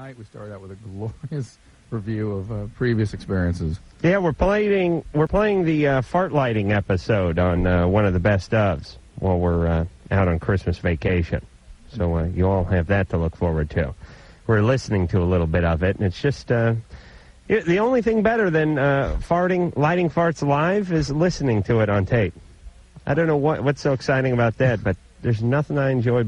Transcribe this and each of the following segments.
night we started out with a glorious review of previous experiences. Yeah, we're playing the fart lighting episode on one of the best ofs while we're out on Christmas vacation. So you all have that to look forward to. We're listening to a little bit of it, and it's just the only thing better than lighting farts live is listening to it on tape. I don't know what's so exciting about that, but there's nothing I enjoy.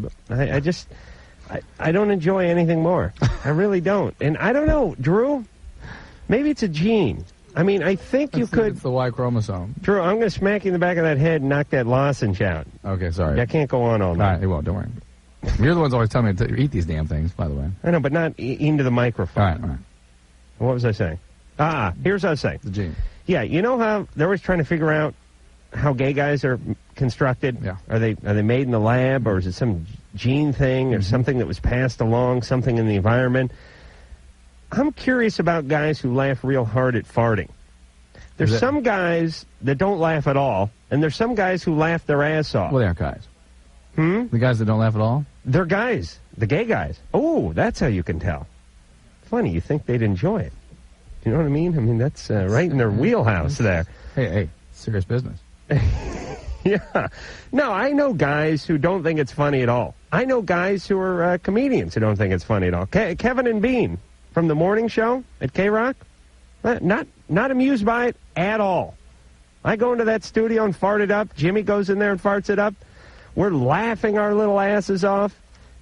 I don't enjoy anything more. I really don't. And I don't know, Drew, maybe it's a gene. I mean, I think you could... It's the Y chromosome. Drew, I'm going to smack you in the back of that head and knock that lozenge out. Okay, sorry. I can't go on all night. All right, it won't, don't worry. You're the ones always telling me to eat these damn things, by the way. I know, but not into the microphone. All right. What was I saying? Here's what I was saying. The gene. Yeah, you know how they're always trying to figure out how gay guys are constructed? Yeah. Are they made in the lab, or is it some gene thing, or something that was passed along, something in the environment? I'm curious about guys who laugh real hard at farting. There's some guys that don't laugh at all, and there's some guys who laugh their ass off. Well, they aren't guys. The guys that don't laugh at all? They're guys. The gay guys. Oh, that's how you can tell. Funny, you think they'd enjoy it. You know what I mean? I mean, that's right in their wheelhouse there. Hey, serious business. Yeah. No, I know guys who don't think it's funny at all. I know guys who are comedians who don't think it's funny at all. Kevin and Bean from the morning show at K-Rock, not amused by it at all. I go into that studio and fart it up. Jimmy goes in there and farts it up. We're laughing our little asses off.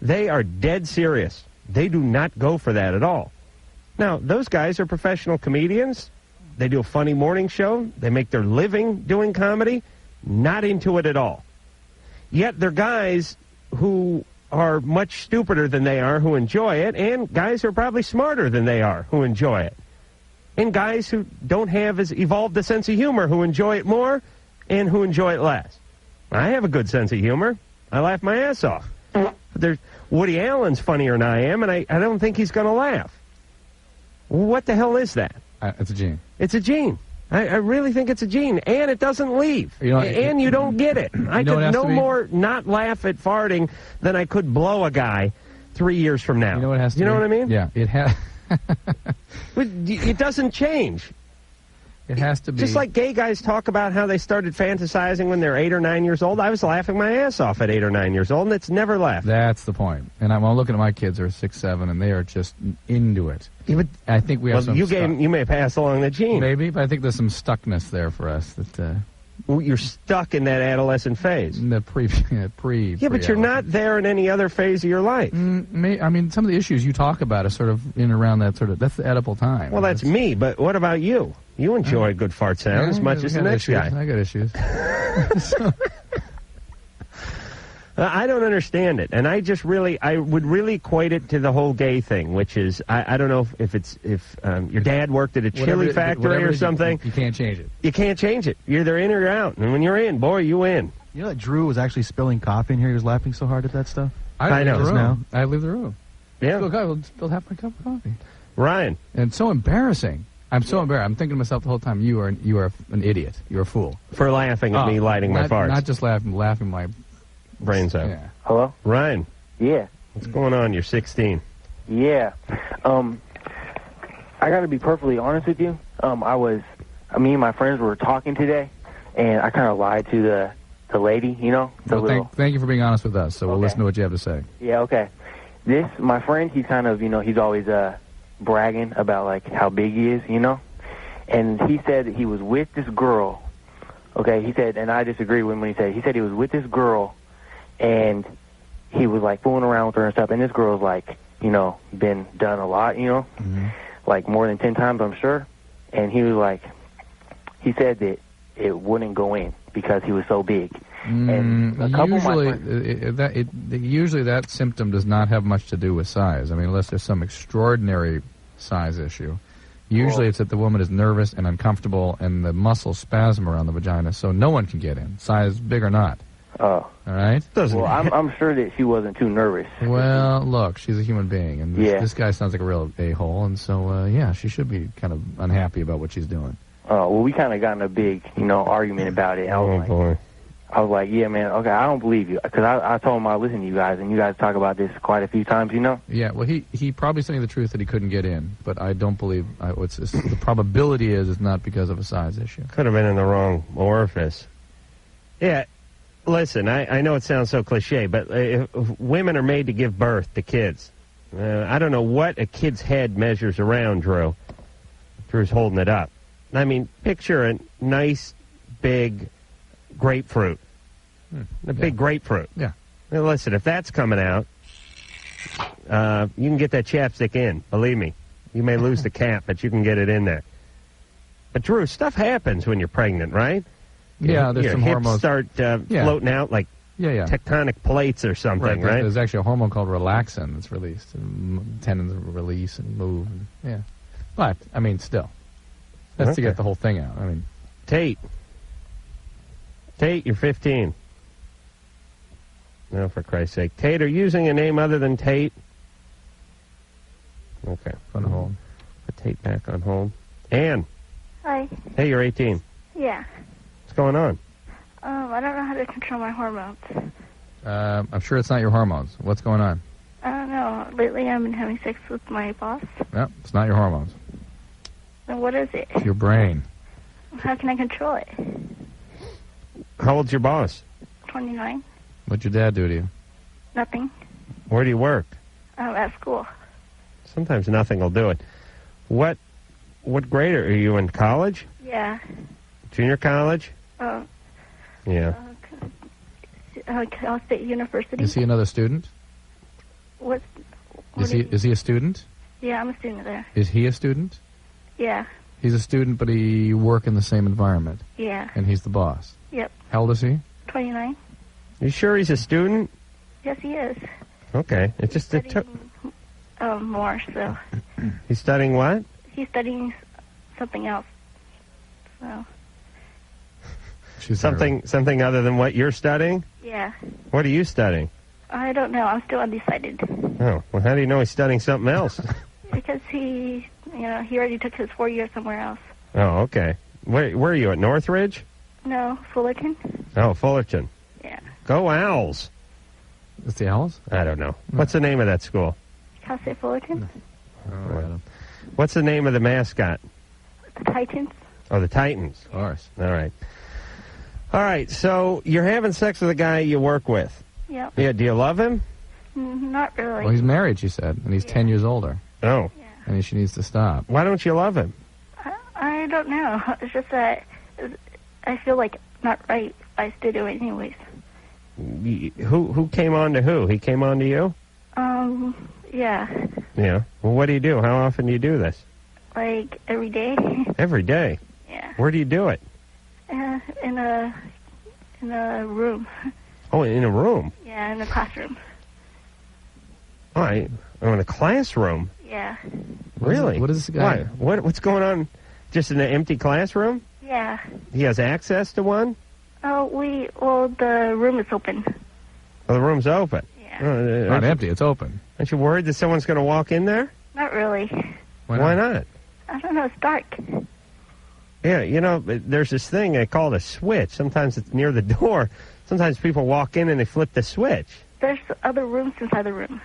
They are dead serious. They do not go for that at all. Now, those guys are professional comedians. They do a funny morning show. They make their living doing comedy. Not into it at all. Yet they're guys who are much stupider than they are who enjoy it, and guys who are probably smarter than they are who enjoy it. And guys who don't have as evolved a sense of humor who enjoy it more and who enjoy it less. I have a good sense of humor. I laugh my ass off. Woody Allen's funnier than I am, and I don't think he's going to laugh. What the hell is that? It's a gene. It's a gene. I really think it's a gene, and it doesn't leave. And you don't get it. I could no more not laugh at farting than I could blow a guy 3 years from now. You know what it has to be? You know what I mean? Yeah, it has. It doesn't change. It has to be. Just like gay guys talk about how they started fantasizing when they're 8 or 9 years old. I was laughing my ass off at 8 or 9 years old, and it's never left. That's the point. And I'm looking at my kids who are 6, 7, and they are just into it. Yeah, but I think we have some. You may pass along the gene. Maybe, but I think there's some stuckness there for us. That you're stuck in that adolescent phase. The pre. Yeah, but you're not there in any other phase of your life. I mean, some of the issues you talk about are sort of in and around that sort of. That's the Oedipal time. Well, that's me. But what about you? You enjoy a good fart sound as much as the next guy. I got issues. I don't understand it, and I would really equate it to the whole gay thing, which is I don't know if your dad worked at a chili factory or something. You can't change it. You can't change it. You're either in or you're out, and when you're in, boy, you in. You know that Drew was actually spilling coffee in here. He was laughing so hard at that stuff. I know. I leave the room. Yeah. Look, I will spilled half my cup of coffee. Ryan. And it's so embarrassing. I'm so embarrassed. I'm thinking to myself the whole time, you are an idiot. You're a fool. For laughing at me lighting my farts. Not just laughing my brains out. Yeah. Hello? Ryan. Yeah. What's going on? You're 16. Yeah. I got to be perfectly honest with you. Me and my friends were talking today, and I kind of lied to the lady, you know? Thank you for being honest with us, so we'll listen to what you have to say. Yeah, okay. My friend, he's kind of, he's always bragging about, like, how big he is, you know? And he said that he was with this girl, okay? He said, and I disagree with him when he said he was with this girl, and he was, like, fooling around with her and stuff, and this girl's, like, been done a lot, like more than 10 times, I'm sure. And he was like, he said that it wouldn't go in because he was so big. And a couple usually that symptom does not have much to do with size. I mean, unless there's some extraordinary size issue. Usually it's that the woman is nervous and uncomfortable and the muscles spasm around the vagina, so no one can get in, size big or not. Oh. All right? I'm sure that she wasn't too nervous. Well, look, she's a human being, and this guy sounds like a real a-hole, and so, she should be kind of unhappy about what she's doing. Oh, well, we kind of got in a big, argument about it. Oh, boy. I was like, yeah, man, okay, I don't believe you. Because I told him I listen to you guys, and you guys talk about this quite a few times, you know? Yeah, well, he probably saying the truth that he couldn't get in, but I don't believe, the probability is it's not because of a size issue. Could have been in the wrong orifice. Yeah, listen, I know it sounds so cliche, but if women are made to give birth to kids. I don't know what a kid's head measures around, Drew. Drew's holding it up. I mean, picture a nice, big grapefruit. A big grapefruit. Yeah. Now, listen, if that's coming out, you can get that chapstick in. Believe me. You may lose the cap, but you can get it in there. But, Drew, stuff happens when you're pregnant, right? Yeah, there's your some hips hormones. start floating out like tectonic plates or something, right? There's actually a hormone called relaxin that's released. And tendons release and move. And, yeah. But, I mean, still. That's to get the whole thing out. I mean, Tate, you're 15. No, for Christ's sake. Tate, are you using a name other than Tate? Okay. On hold. Put Tate back on hold. Ann. Hi. Hey, you're 18. Yeah. What's going on? I don't know how to control my hormones. I'm sure it's not your hormones. What's going on? I don't know. Lately I've been having sex with my boss. No, it's not your hormones. Then what is it? It's your brain. How can I control it? How old's your boss? 29. What'd your dad do to you? Nothing. Where do you work? At school. Sometimes nothing will do it. What grade are you in college? Yeah. Junior college? Yeah. Cal State University. Is he another student? Is he a student? Yeah, I'm a student there. Is he a student? Yeah. He's a student, but you work in the same environment. Yeah. And he's the boss. Yep. How old is he? 29. You sure he's a student? Yes, he is. Okay. It's just More, so. He's studying what? He's studying something else. So. Something other than what you're studying? Yeah. What are you studying? I don't know. I'm still undecided. Oh, well, how do you know he's studying something else? Because he already took his 4 years somewhere else. Oh, okay. Where are you, at Northridge? No, Fullerton. Oh, Fullerton. Yeah. Go Owls. It's the Owls? I don't know. What's the name of that school? Cal State Fullerton. What's the name of the mascot? The Titans. Oh, the Titans. Of course. All right. All right, so you're having sex with a guy you work with. Yep. Yeah, do you love him? Not really. Well, he's married, she said, and he's 10 years older. Oh. Yeah. And she needs to stop. Why don't you love him? I don't know. It's just that I feel like not right if I still do it anyways. Who came on to who? He came on to you? Yeah. Yeah. Well, what do you do? How often do you do this? Like every day. Every day? Yeah. Where do you do it? In a room. Oh, in a room? Yeah, in a classroom. All right. Oh, in a classroom? Yeah. Really? What is this guy? Why? What's going on? Just in an empty classroom? Yeah. He has access to one? The room is open. Oh, the room's open? Yeah. Not empty, it's open. Aren't you worried that someone's going to walk in there? Not really. Why not? I don't know, it's dark. Yeah, there's this thing they call it a switch. Sometimes it's near the door. Sometimes people walk in and they flip the switch. There's other rooms inside the room.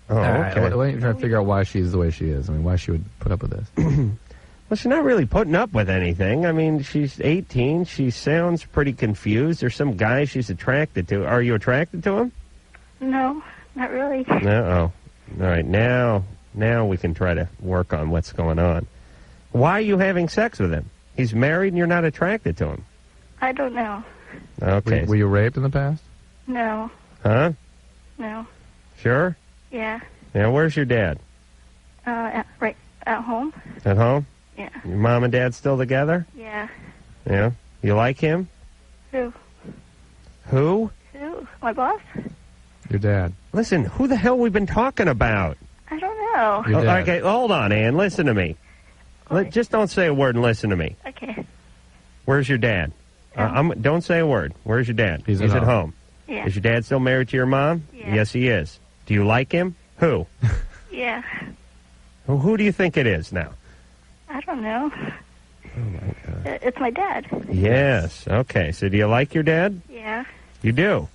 Oh, okay. Why don't you try to figure out why she's the way she is? I mean, why she would put up with this? Well, she's not really putting up with anything. I mean, she's 18. She sounds pretty confused. There's some guy she's attracted to. Are you attracted to him? No, not really. No. All right, now we can try to work on what's going on. Why are you having sex with him? He's married and you're not attracted to him. I don't know. Okay. Were you raped in the past? No. Huh? No. Sure? Yeah. Now, where's your dad? Right at home. At home? Yeah. Your mom and dad still together? Yeah. Yeah. You like him? Who? Who? Who? My boss? Your dad. Listen, who the hell we been talking about? I don't know. Your dad. Okay, hold on, Ann. Listen to me. Just don't say a word and listen to me. Okay. Where's your dad? Don't say a word. Where's your dad? He's at at home. Yeah. Is your dad still married to your mom? Yeah. Yes, he is. Do you like him? Who? Yeah. Who do you think it is now? I don't know. Oh, my God. It's my dad. Yes. Okay. So do you like your dad? Yeah. Yeah. You do?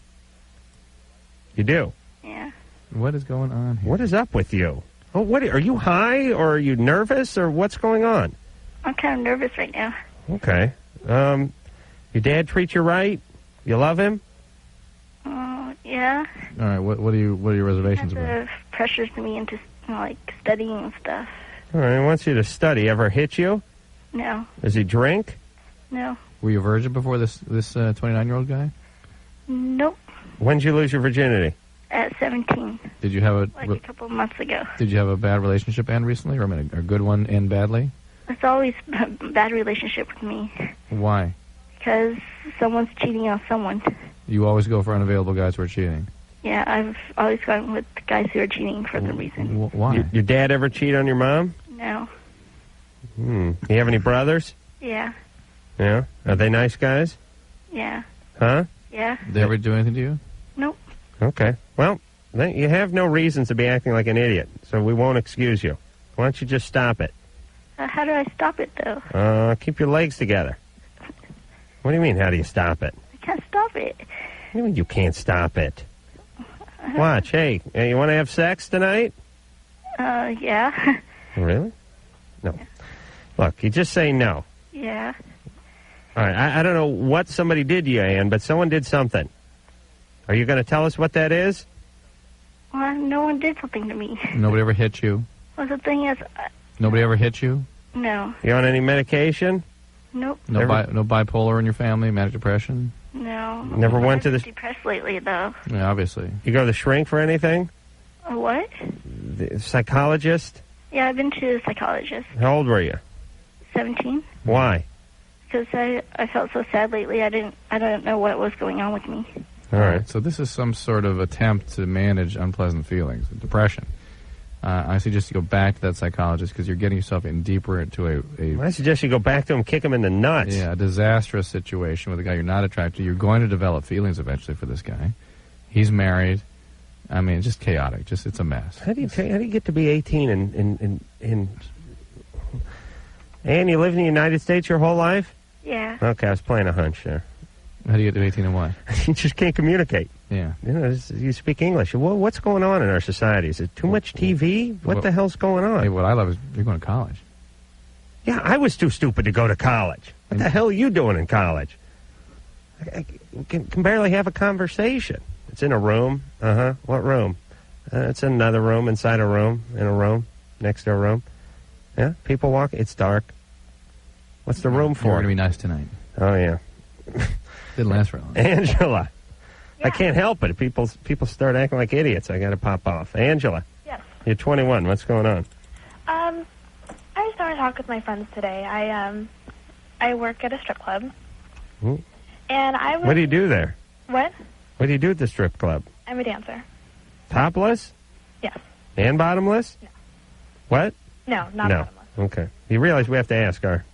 You do? Yeah. What is going on here? What is up with you? Oh, what are you high or are you nervous or what's going on? I'm kind of nervous right now. Okay. Your dad treat you right? You love him? Yeah. All right. What are your reservations Kind about? of pressures me into like studying and stuff. All right. He wants you to study. Ever hit you? No. Does he drink? No. Were you a virgin before this 29-year-old guy? Nope. When did you lose your virginity? At 17. Did you have Like a couple of months ago. Did you have a bad relationship end recently, or a good one end badly? It's always a bad relationship with me. Why? Because someone's cheating on someone. You always go for unavailable guys who are cheating. Yeah, I've always gone with guys who are cheating for the reason. Why? Your dad ever cheat on your mom? No. You have any brothers? Yeah. Yeah. Are they nice guys? Yeah. Huh? Yeah. Did they ever do anything to you? Nope. Okay. Well, then you have no reasons to be acting like an idiot, so we won't excuse you. Why don't you just stop it? How do I stop it, though? Keep your legs together. What do you mean, how do you stop it? I can't stop it. What do you mean you can't stop it? Watch, hey, you want to have sex tonight? Yeah. Really? No. Look, you just say no. Yeah. All right, I don't know what somebody did to you, Ann, but someone did something. Are you going to tell us what that is? Well, no one did something to me. Nobody ever hit you? Well, the thing is, Nobody ever hit you? no. You on any medication? Nope. No, no bipolar in your family? Manic depression? No. Never went to I'm the... depressed lately, though. Yeah, obviously. You go to the shrink for anything? What? The psychologist? Yeah, I've been to a psychologist. How old were you? 17. Why? Because I felt so sad lately. I don't know what was going on with me. All right. So this is some sort of attempt to manage unpleasant feelings, depression. I suggest you go back to that psychologist because you're getting yourself in deeper into I suggest you go back to him, kick him in the nuts. a disastrous situation with a guy you're not attracted to. You're going to develop feelings eventually for this guy. He's married. I mean, it's just chaotic. It's a mess. How do you get to be 18 and you live in the United States your whole life? Yeah. Okay, I was playing a hunch there. How do you get to 18 and what? You just can't communicate. Yeah. You speak English. What's going on in our society? Is it too much TV? What the hell's going on? Hey, what I love is you're going to college. Yeah, I was too stupid to go to college. What the hell are you doing in college? I can barely have a conversation. It's in a room. What room? It's in another room, inside a room, in a room, next to a room. Yeah, people walk. It's dark. What's the room for? You're going to be nice tonight. Oh, yeah. Didn't last very long. Angela. Yeah. I can't help it. People start acting like idiots. I got to pop off. Angela. Yes. You're 21. What's going on? I just want to talk with my friends today. I work at a strip club. Ooh. And I was... What do you do there? What? What do you do at the strip club? I'm a dancer. Topless? Yes. And bottomless? No. What? No, not No. bottomless. Okay. You realize we have to ask our...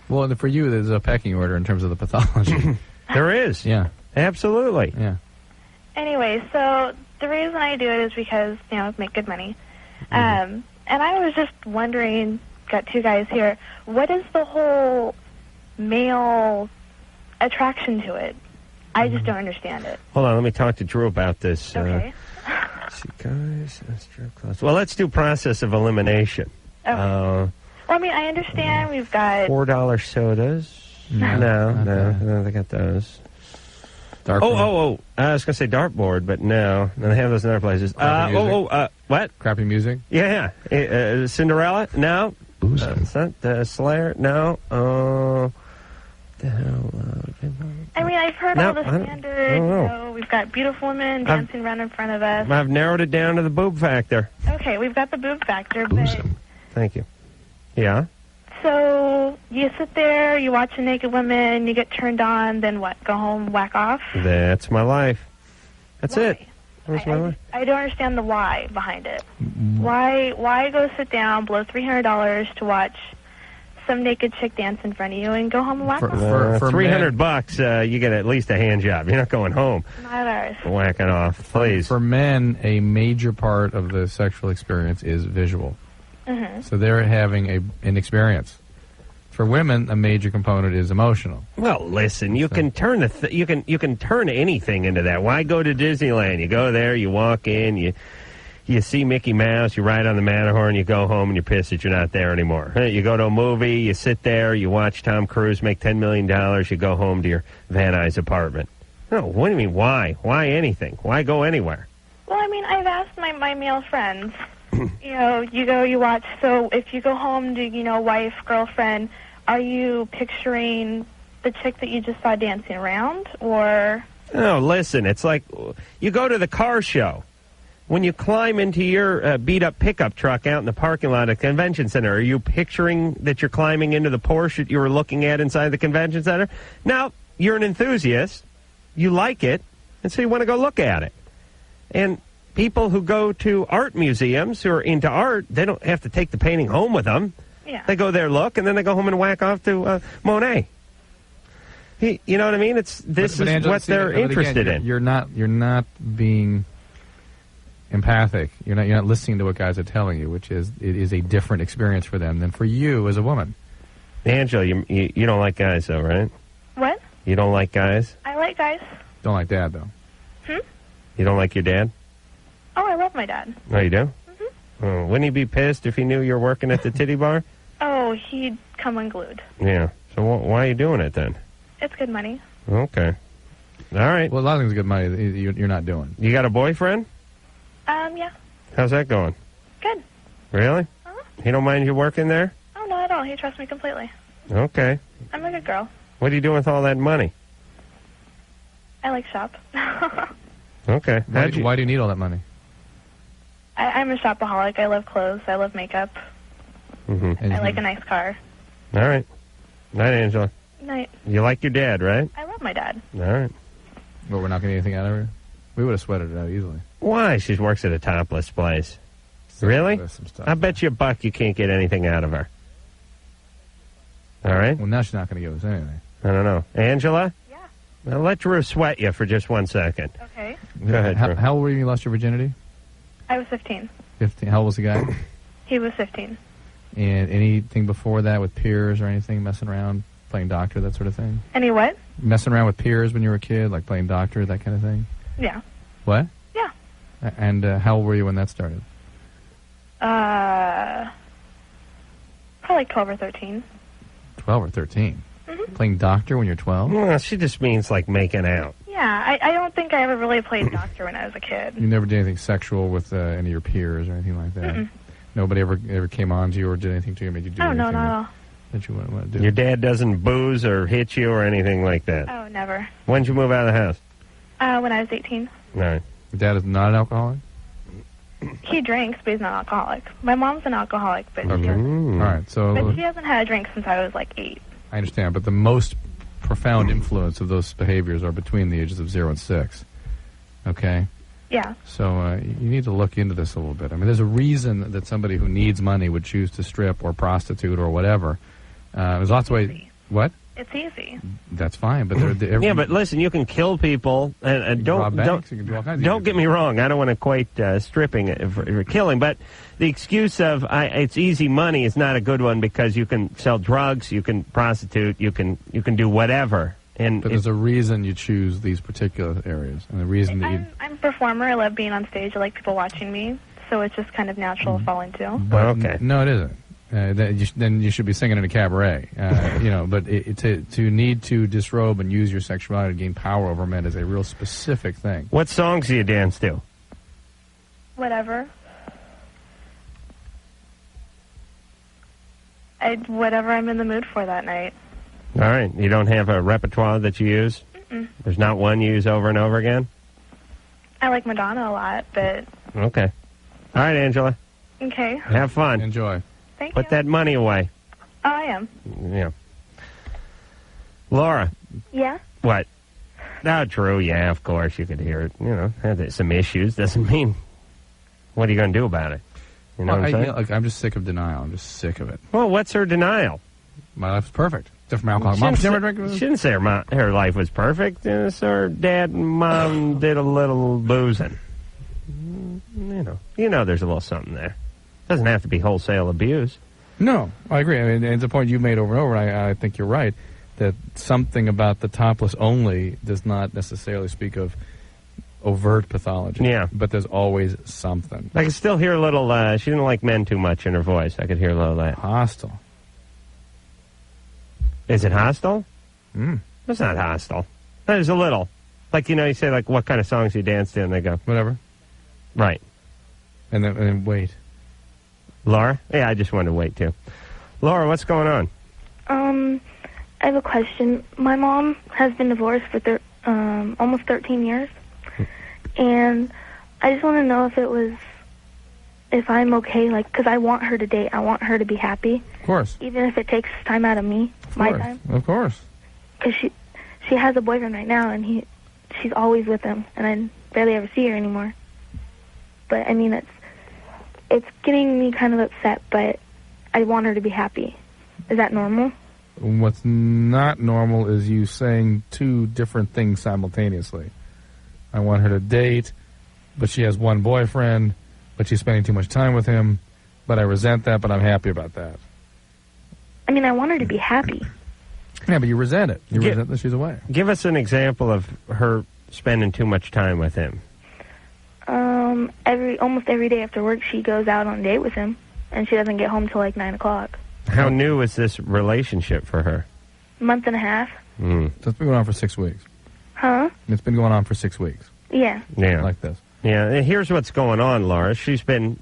Well, for you, there's a pecking order in terms of the pathology. There is. Yeah. Absolutely. Yeah. Anyway, so the reason I do it is because, make good money. And I was just wondering, got two guys here, what is the whole male attraction to it? I just don't understand it. Hold on. Let me talk to Drew about this. Okay. See, guys, strip clubs. Well, let's do process of elimination. Okay. Well, I understand we've got... $4 sodas. No, they got those. Dark Oh, I was going to say dartboard, but no. They have those in other places. What? Crappy music? Yeah. Cinderella? No. It's not Slayer? No. The hell? I've heard all the standards. We've got beautiful women dancing around in front of us. I've narrowed it down to the boob factor. Okay, we've got the boob factor, but... Thank you. Yeah? So you sit there, you watch a naked woman, you get turned on, then what? Go home, whack off? That's my life. That's Why? it. That's my life. I don't understand the why behind it. Why go sit down, blow $300 to watch some naked chick dance in front of you and go home and whack off? For $300, you get at least a hand job. You're not going home. Not ours. Whacking off, please. For men, a major part of the sexual experience is visual. Mm-hmm. So they're having an experience For women, a major component is emotional. Well, listen, you can turn you can turn anything into that. Why go to Disneyland? You go there, you walk in, you see Mickey Mouse, you ride on the Matterhorn, you go home, and you're pissed that you're not there anymore. You go to a movie, you sit there, you watch Tom Cruise make $10 million, you go home to your Van Nuys apartment. No, what do you mean, why? Why anything? Why go anywhere? Well, I mean, I've asked my male friends. You watch. So if you go home to, wife, girlfriend, are you picturing the chick that you just saw dancing around, or? No, listen, it's like you go to the car show. When you climb into your beat-up pickup truck out in the parking lot at the convention center, are you picturing that you're climbing into the Porsche that you were looking at inside the convention center? No, you're an enthusiast. You like it, and so you want to go look at it. And people who go to art museums who are into art, they don't have to take the painting home with them. Yeah. They go there, look, and then they go home and whack off to Monet. You know what I mean? This is Angela, what they're interested in. You're not being empathic. You're not listening to what guys are telling you, which is it is a different experience for them than for you as a woman. Angela, you don't like guys, though, right? What? You don't like guys? I like guys. Don't like Dad, though. You don't like your dad? Oh, I love my dad. Oh, you do? Mm-hmm. Oh, wouldn't he be pissed if he knew you were working at the titty bar? Oh, he'd come unglued. Yeah. So why are you doing it then? It's good money. Okay. All right. Well, a lot of things good money you're not doing. You got a boyfriend? Yeah. How's that going? Good. Really? Uh-huh. He don't mind you working there? Oh, not at all. He trusts me completely. Okay. I'm a good girl. What are you doing with all that money? I like shop. Okay. Why do you need all that money? I'm a shopaholic. I love clothes. I love makeup. Mm-hmm. I like a nice car. All right. Night, Angela. Night. You like your dad, right? I love my dad. All right. Well, we're not getting anything out of her? We would have sweated it out easily. Why? She works at a topless place. Really? Some stuff. I bet you $1 you can't get anything out of her. All right? Well, now she's not going to give us anything. I don't know. Angela? Yeah. Well, let Drew sweat you for just 1 second. Okay. Go ahead, Drew. How old were you when you lost your virginity? I was 15. 15. How old was the guy? He was 15. And anything before that with peers or anything, messing around, playing doctor, that sort of thing? Any what? Messing around with peers when you were a kid, like playing doctor, that kind of thing? Yeah. What? Yeah. And how old were you when that started? Probably like 12 or 13. 12 or 13? Mm-hmm. Playing doctor when you're 12? Well, she just means like making out. Yeah, I don't think I ever really played doctor when I was a kid. You never did anything sexual with any of your peers or anything like that? Mm-mm. Nobody ever came on to you or did anything to you, made you do Oh, anything no, not at all. that you wouldn't want to do? Your dad doesn't booze or hit you or anything like that? Oh, never. When did you move out of the house? When I was 18. All right. Your dad is not an alcoholic? He drinks, but he's not alcoholic. My mom's an alcoholic, but Okay. she hasn't, Mm. All right, so but she hasn't had a drink since I was like 8. I understand, but the most profound influence of those behaviors are between the ages of 0 and 6. Okay? Yeah. So you need to look into this a little bit. I mean, there's a reason that somebody who needs money would choose to strip or prostitute or whatever. There's lots of ways. Easy. What? It's easy. That's fine, but Yeah, but listen, you can kill people, and rob don't banks, you can do all kinds of don't things. get me wrong. I don't want to equate stripping for killing, but the excuse of it's easy money is not a good one because you can sell drugs, you can prostitute, you can do whatever. And But there's a reason you choose these particular areas, and the reason that you. I'm a performer. I love being on stage. I like people watching me, so it's just kind of natural to fall into. But Okay. No, it isn't. Then you should be singing in a cabaret, But to need to disrobe and use your sexuality to gain power over men is a real specific thing. what songs do you dance to? Whatever. Whatever I'm in the mood for that night. All right, you don't have a repertoire that you use? Mm-mm. There's not one you use over and over again? I like Madonna a lot, but Okay. All right, Angela, okay. have fun. Enjoy. Thank Put you. that money away. Oh, I am. Yeah. Laura, Yeah? what? Oh, true, yeah, of course, you could hear it. You know, had some issues. Doesn't mean, what are you going to do about it? You know what I'm saying? I'm just sick of denial. I'm just sick of it. Well, what's her denial? My life's perfect. Except for my alcohol. She Mom, didn't she never say- drank. she didn't say her life was perfect. So her dad and mom did a little boozing. You know, there's a little something there. Doesn't have to be wholesale abuse. No, I agree. I mean, it's a point you made over and over, and I think you're right, that something about the topless only does not necessarily speak of overt pathology. Yeah. But there's always something. I can still hear a little, she didn't like men too much in her voice. I could hear a little of that. Hostile. Is it hostile? Mm. It's not hostile. There's a little. Like, you say, like, what kind of songs you dance to, and they go, Whatever. right. And then wait. Laura? Yeah, I just wanted to wait, too. Laura, what's going on? I have a question. My mom has been divorced for almost 13 years, and I just want to know if I'm okay, like, because I want her to date. I want her to be happy. Of course. Even if it takes time out of me, my time. Of course. Because she has a boyfriend right now, and she's always with him, and I barely ever see her anymore. But, I mean, it's getting me kind of upset, but I want her to be happy. Is that normal? What's not normal is you saying two different things simultaneously. I want her to date, but she has one boyfriend, but she's spending too much time with him, but I resent that, but I'm happy about that. I mean, I want her to be happy. Yeah, but you resent it. You resent that she's away. Give us an example of her spending too much time with him. Almost every day after work, she goes out on a date with him, and she doesn't get home till like 9 o'clock. How new is this relationship for her? Month and a half. Mm. So it's been going on for 6 weeks. Huh? It's been going on for 6 weeks. Yeah. Yeah. Like this. Yeah, and here's what's going on, Laura. She's been,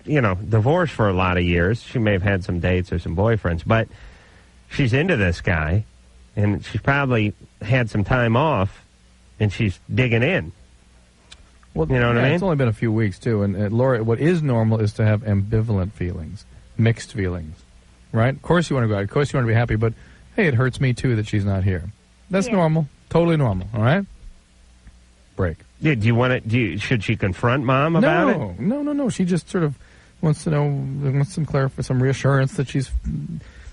divorced for a lot of years. She may have had some dates or some boyfriends, but she's into this guy, and she's probably had some time off, and she's digging in. Well, you know what I mean? It's only been a few weeks, too. And Laura, what is normal is to have ambivalent feelings, mixed feelings, right? Of course you want to go out. Of course you want to be happy, but, hey, it hurts me, too, that she's not here. That's normal. Totally normal, all right? Break. Yeah, should she confront Mom about it? No. She just sort of wants to know, wants some reassurance that she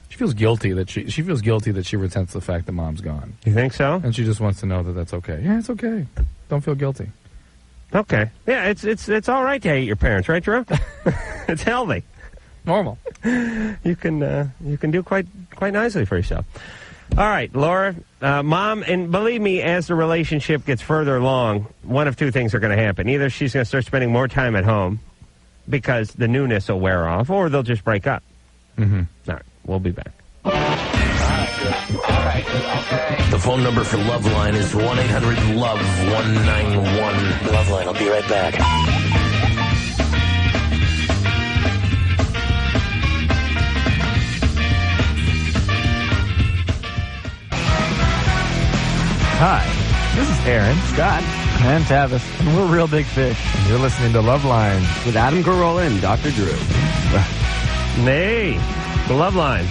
feels guilty that she feels guilty that she resents the fact that Mom's gone. You think so? And she just wants to know that that's okay. Yeah, it's okay. Don't feel guilty. Okay. Yeah, it's all right to hate your parents, right, Drew? It's healthy. Normal. You can do quite nicely for yourself. All right, Laura, Mom, and believe me, as the relationship gets further along, one of two things are going to happen. Either she's going to start spending more time at home because the newness will wear off, or they'll just break up. Mm-hmm. All right, we'll be back. All right, okay. The phone number for Loveline is 1-800-LOVE-191. Loveline, I'll be right back. Hi, this is Aaron, Scott, and Tavis, and we're Real Big Fish. And you're listening to Loveline with Adam Carolla and Dr. Drew. Nay, the Loveline.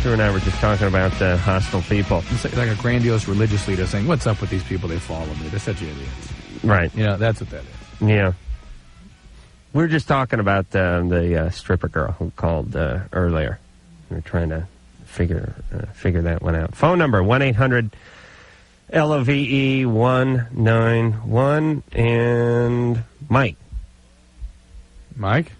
Drew and I were just talking about hostile people. It's like a grandiose religious leader saying, what's up with these people? They follow me. They're such idiots. Right. That's what that is. Yeah. We were just talking about the stripper girl who called earlier. We were trying to figure that one out. Phone number, 1-800-LOVE-191, and Mike. Mike?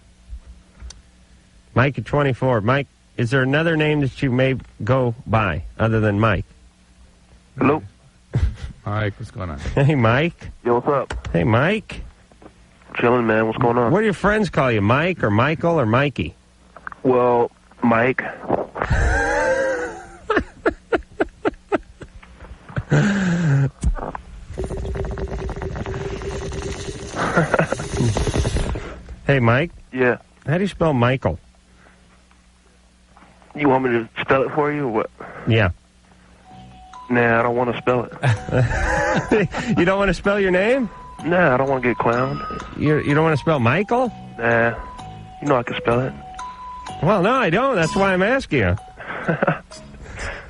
Mike at 24. Mike, is there another name that you may go by other than Mike? Hello? Mike, what's going on? Hey, Mike. Yo, what's up? Hey, Mike. Chilling, man. What's going on? What do your friends call you, Mike or Michael or Mikey? Well, Mike. Hey, Mike. Yeah. How do you spell Michael? You want me to spell it for you or what? Yeah. Nah, I don't want to spell it. You don't want to spell your name? Nah, I don't want to get clowned. You don't want to spell Michael? Nah. You know I can spell it. Well, no, I don't. That's why I'm asking you.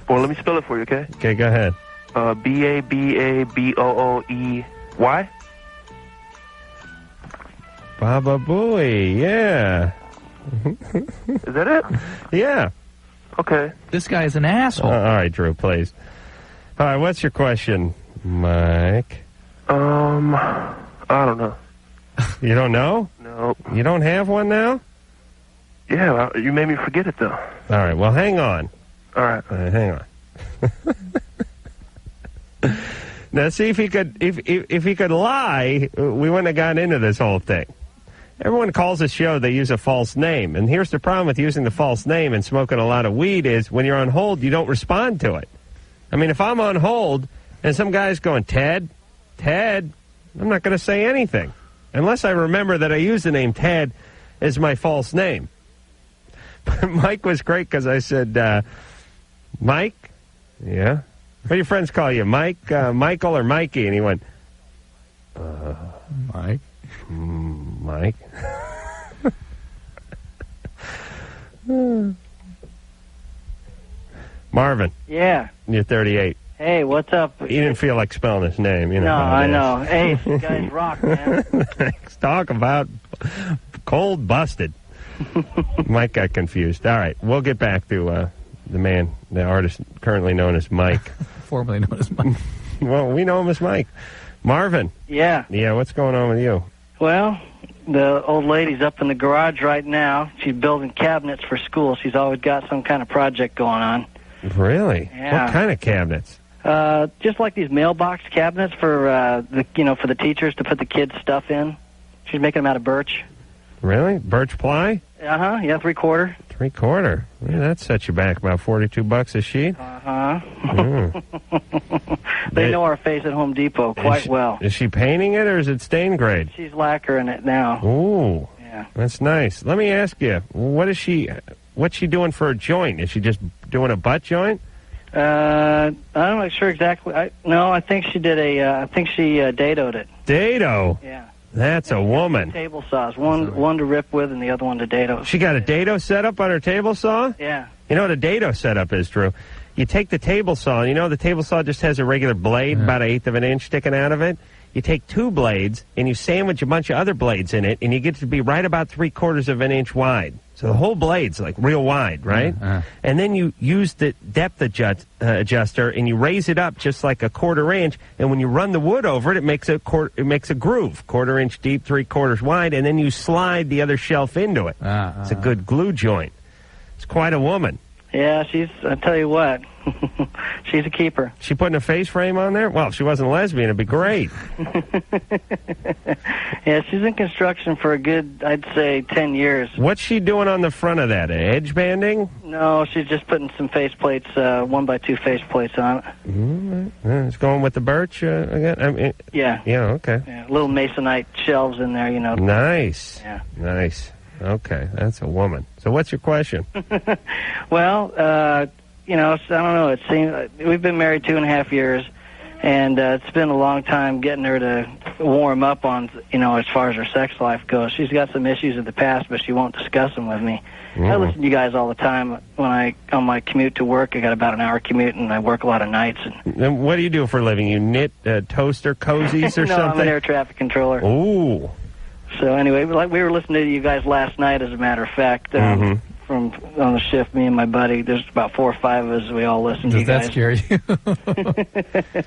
Well, let me spell it for you, okay? Okay, go ahead. B-A-B-A-B-O-O-E-Y? Baba Booey, yeah. Is that it? Yeah. Okay. This guy is an asshole. All right, Drew, please. All right, what's your question, Mike? I don't know. You don't know? No. You don't have one now? Yeah, well, you made me forget it, though. All right, well, hang on. All right. Hang on. Now, see if he could, if he could lie, we wouldn't have gotten into this whole thing. Everyone calls a show, they use a false name. And here's the problem with using the false name and smoking a lot of weed is when you're on hold, you don't respond to it. I mean, if I'm on hold and some guy's going, Ted, I'm not going to say anything. Unless I remember that I used the name Ted as my false name. But Mike was great because I said, Mike? Yeah? What do your friends call you? Mike, Michael, or Mikey? And he went, Mike? Mike? Marvin. Yeah. You're 38. Hey, what's up? You didn't feel like spelling his name. You know No, how it I is. know. Hey, you guys rock, man. Let's talk about cold busted. Mike got confused. All right, we'll get back to the artist currently known as Mike. Formerly known as Mike. Well, we know him as Mike. Marvin. Yeah. Yeah, what's going on with you? Well, the old lady's up in the garage right now. She's building cabinets for school. She's always got some kind of project going on. Really? Yeah. What kind of cabinets? Just like these mailbox cabinets for for the teachers to put the kids' stuff in. She's making them out of birch. Really? Birch ply? Uh-huh, yeah, 3/4. 3/4. Yeah, that sets you back about $42 a sheet. Uh-huh. Mm. They know our face at Home Depot quite well. Is she painting it or is it stain grade? She's lacquering it now. Ooh. Yeah. That's nice. Let me ask you, what's she doing for a joint? Is she just doing a butt joint? I'm not sure exactly. I think she did dadoed it. Dado? Yeah. That's a woman. Table saws. One to rip with and the other one to dado. She got a dado setup on her table saw? Yeah. You know what a dado setup is, Drew? You take the table saw, and the table saw just has a regular blade, about 1/8 of an inch sticking out of it. You take 2 blades, and you sandwich a bunch of other blades in it, and you get to be right about 3/4 of an inch wide. So the whole blade's like real wide, right? And then you use the depth adjuster, and you raise it up just like a 1/4 inch. And when you run the wood over it, it makes a groove, 1/4 inch deep, 3/4 wide, and then you slide the other shelf into it. It's a good glue joint. It's quite a woman. Yeah, I tell you what, she's a keeper. She putting a face frame on there? Well, if she wasn't a lesbian, it'd be great. Yeah, she's in construction for a good, I'd say, 10 years. What's she doing on the front of that? Edge banding? No, she's just putting some faceplates, 1x2 faceplates on it. It's going with the birch again? Yeah. Yeah, okay. Yeah, little masonite shelves in there, Nice. Yeah. Nice. Okay, that's a woman. So what's your question? Well, I don't know. It seems we've been married 2.5 years, and it's been a long time getting her to warm up on, as far as her sex life goes. She's got some issues in the past, but she won't discuss them with me. I listen to you guys all the time when on my commute to work. I got about an hour commute, and I work a lot of nights. And what do you do for a living? You knit toaster cozies or no, something? I'm an air traffic controller. Ooh. So anyway, we were listening to you guys last night, as a matter of fact, from on the shift. Me and my buddy, there's about 4 or 5 of us. We all listen to you guys. Does that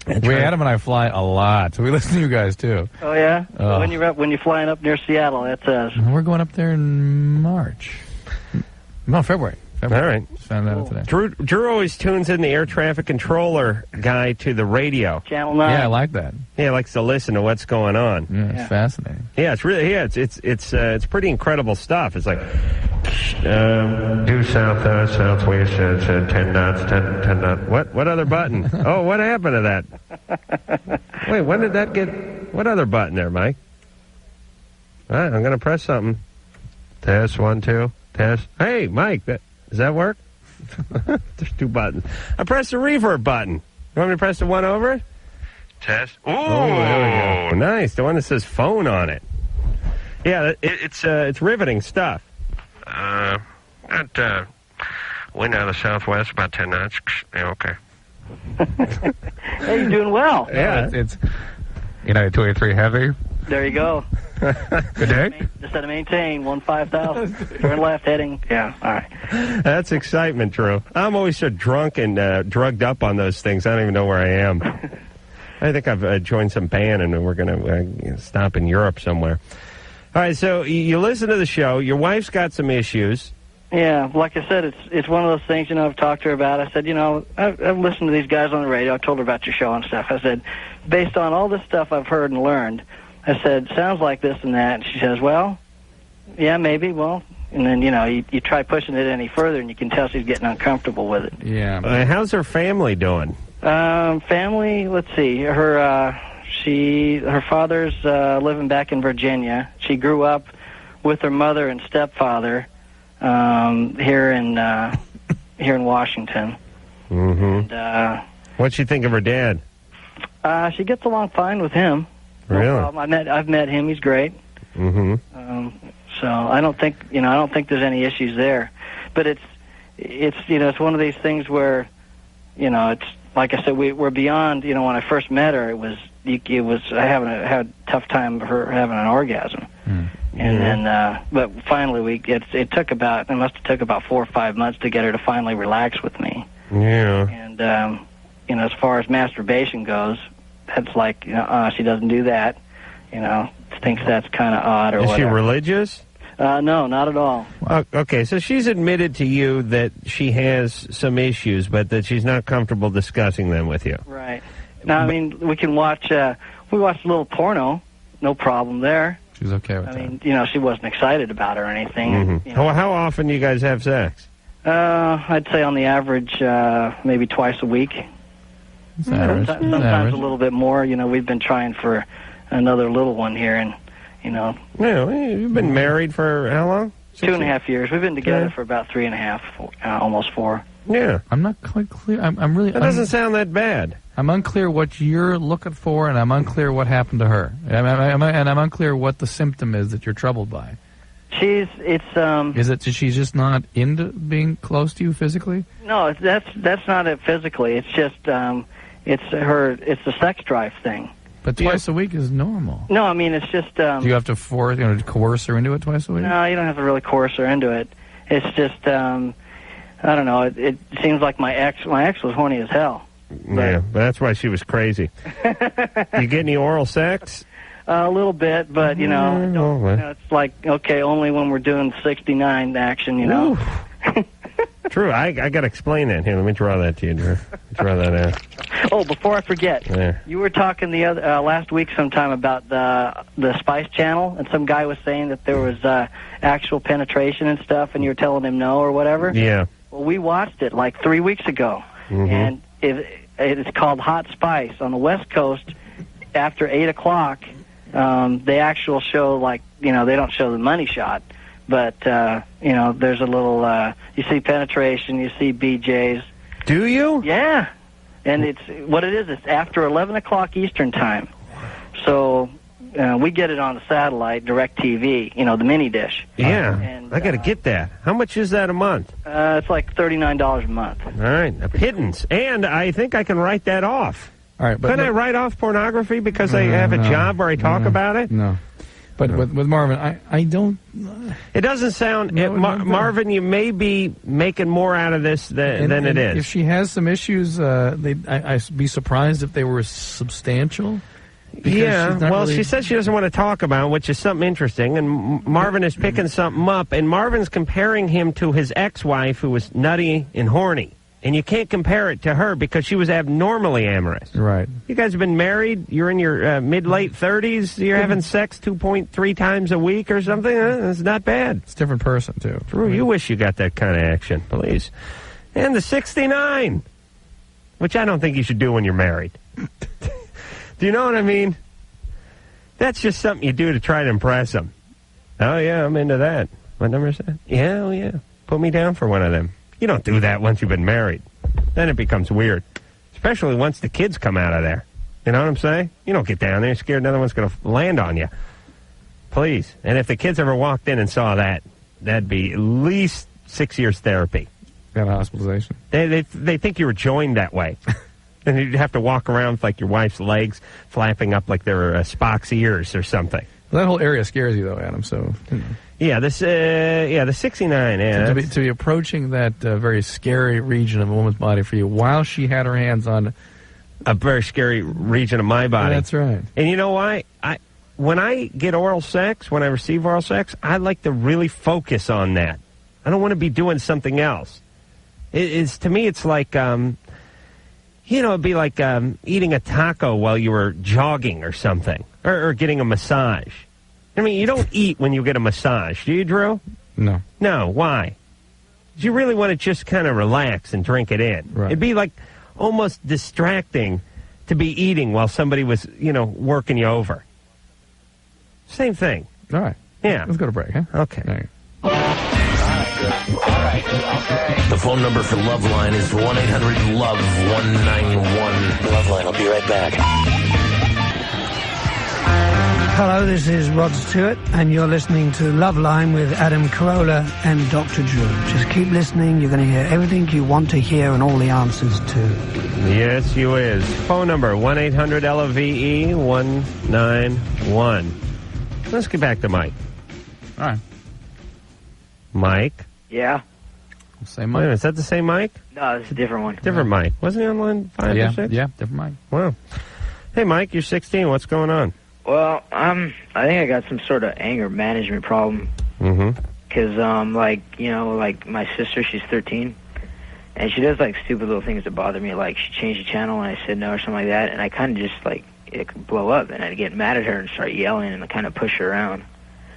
scare you? Adam and I fly a lot, so we listen to you guys too. Oh yeah. When you're flying up near Seattle, that's us. We're going up there in March. No, February. All right. Just found that out today. Drew always tunes in the air traffic controller guy to the radio. Channel 9. Yeah, I like that. Yeah, he likes to listen to what's going on. Yeah, it's fascinating. Yeah, it's really it's pretty incredible stuff. It's like due south southwest 10 knots, 10 knots. What other button? Oh, what happened to that? Wait, when did that get? What other button there, Mike? All right, I'm gonna press something. Test 1 2 test. Hey, Mike, does that work? There's 2 buttons. I pressed the reverb button. You want me to press the one over it? Test. Ooh, there we go. Nice. The one that says phone on it. Yeah, it's riveting stuff. That wind out of the southwest, about 10 knots. Yeah, okay. Hey, you're doing well. Yeah, it's 23 heavy. There you go. Good day. Just had to maintain 15,000. Turn left, heading. Yeah, all right. That's excitement, Drew. I'm always so drunk and drugged up on those things. I don't even know where I am. I think I've joined some band, and we're going to stop in Europe somewhere. All right, so you listen to the show. Your wife's got some issues. Yeah, like I said, it's one of those things, I've talked to her about. I said, I've listened to these guys on the radio. I told her about your show and stuff. I said, based on all this stuff I've heard and learned, I said, sounds like this and that. And she says, well, yeah, maybe, well. And then, you try pushing it any further, and you can tell she's getting uncomfortable with it. Yeah. How's her family doing? Family, let's see. Her father's living back in Virginia. She grew up with her mother and stepfather here in Washington. Mm-hmm. And, what'd she think of her dad? She gets along fine with him. Really? No problem. I've met him. He's great. Mm-hmm. So I don't think there's any issues there. But it's one of these things where, it's like I said, we're beyond. When I first met her, it was I had a tough time her having an orgasm. And then, but finally, it must have took about 4 or 5 months to get her to finally relax with me. Yeah. And as far as masturbation goes, that's like she doesn't do that. Thinks that's kind of odd or whatever. Is she religious? No, not at all. Okay, so she's admitted to you that she has some issues, but that she's not comfortable discussing them with you. Right. Now, we can watch. We watched a little porno. No problem there. She's okay with that. She wasn't excited about it or anything. Mm-hmm. How often do you guys have sex? I'd say on the average, maybe twice a week. Sometimes a little bit more. We've been trying for another little one here, and Yeah, you've been married for how long? 2.5 years. We've been together for about 3.5, almost 4. Yeah. I'm not quite clear. I'm really. That doesn't sound that bad. I'm unclear what you're looking for, and I'm unclear what happened to her. And I'm unclear what the symptom is that you're troubled by. Is it she's just not into being close to you physically? No, that's not it physically. It's just it's the sex drive thing. But twice a week is normal. No, it's just. Do you have to coerce her into it twice a week? No, you don't have to really coerce her into it. It's just I don't know. It seems like my ex was horny as hell. Yeah, but that's why she was crazy. You get any oral sex? A little bit, but it's like only when we're doing 69 action, True. I got to explain that here. Let me draw that to you, Drew. Draw that out. Oh, before I forget, you were talking the other last week sometime about the Spice Channel, and some guy was saying that there was actual penetration and stuff, and you were telling him no or whatever. Yeah. Well, we watched it like 3 weeks ago, and it's called Hot Spice on the West Coast. After 8 o'clock, they actual show they don't show the money shot. But, there's a little, you see penetration, you see BJs. Do you? Yeah. And it's after 11 o'clock Eastern time. So, we get it on the satellite, DirecTV, the mini dish. Yeah. And, I got to get that. How much is that a month? It's like $39 a month. All right. A pittance. And I think I can write that off. All right. Can I write off pornography because I have a job where I talk about it? No. But with Marvin, I don't... It doesn't sound... Marvin, you may be making more out of this than it is. If she has some issues, I'd be surprised if they were substantial. She says she doesn't want to talk about it, which is something interesting, and Marvin is picking something up, and Marvin's comparing him to his ex-wife, who was nutty and horny. And you can't compare it to her because she was abnormally amorous. Right. You guys have been married. You're in your mid-late 30s. You're having sex 2.3 times a week or something. That's not bad. It's a different person, too. Drew, you wish you got that kind of action, please. And the 69, which I don't think you should do when you're married. Do you know what I mean? That's just something you do to try to impress them. Oh, yeah, I'm into that. What number is that? Yeah, oh, yeah. Put me down for one of them. You don't do that once you've been married. Then it becomes weird. Especially once the kids come out of there. You know what I'm saying? You don't get down there scared another one's going to land on you. Please. And if the kids ever walked in and saw that, that'd be at least 6 years therapy. Got a hospitalization. They think you were joined that way. And you'd have to walk around with like your wife's legs flapping up like they're Spock's ears or something. Well, that whole area scares you, though, Adam, so... Yeah, the 69. Yeah, to be approaching that very scary region of a woman's body for you while she had her hands on a very scary region of my body. That's right. And you know why? When I get oral sex, when I receive oral sex, I like to really focus on that. I don't want to be doing something else. To me, it's like, it'd be like eating a taco while you were jogging or something, or getting a massage. I mean, you don't eat when you get a massage, do you, Drew? No. No, why? You really want to just kind of relax and drink it in. Right. It'd be like almost distracting to be eating while somebody was, working you over. Same thing. All right. Yeah. Let's go to break, huh? Okay. All right. The phone number for Loveline is 1-800-LOVE-191. Loveline, I'll be right back. Hello, this is Rod Stewart, and you're listening to Loveline with Adam Carolla and Dr. Drew. Just keep listening. You're going to hear everything you want to hear and all the answers too. Yes, you is. Phone number, 1-800-LOVE-191. Let's get back to Mike. All right. Mike? Yeah. Same Wait a Mike. minute, is that the same Mike? No, it's a different one. Different Mike. Wasn't he on line 5 or 6? Yeah, different Mike. Wow. Hey, Mike, you're 16. What's going on? Well, I think I got some sort of anger management problem. Mm-hmm. Because, like my sister, she's 13, and she does, like, stupid little things that bother me. Like, she changed the channel and I said no or something like that, and I kind of just, like, it could blow up, and I'd get mad at her and start yelling and kind of push her around.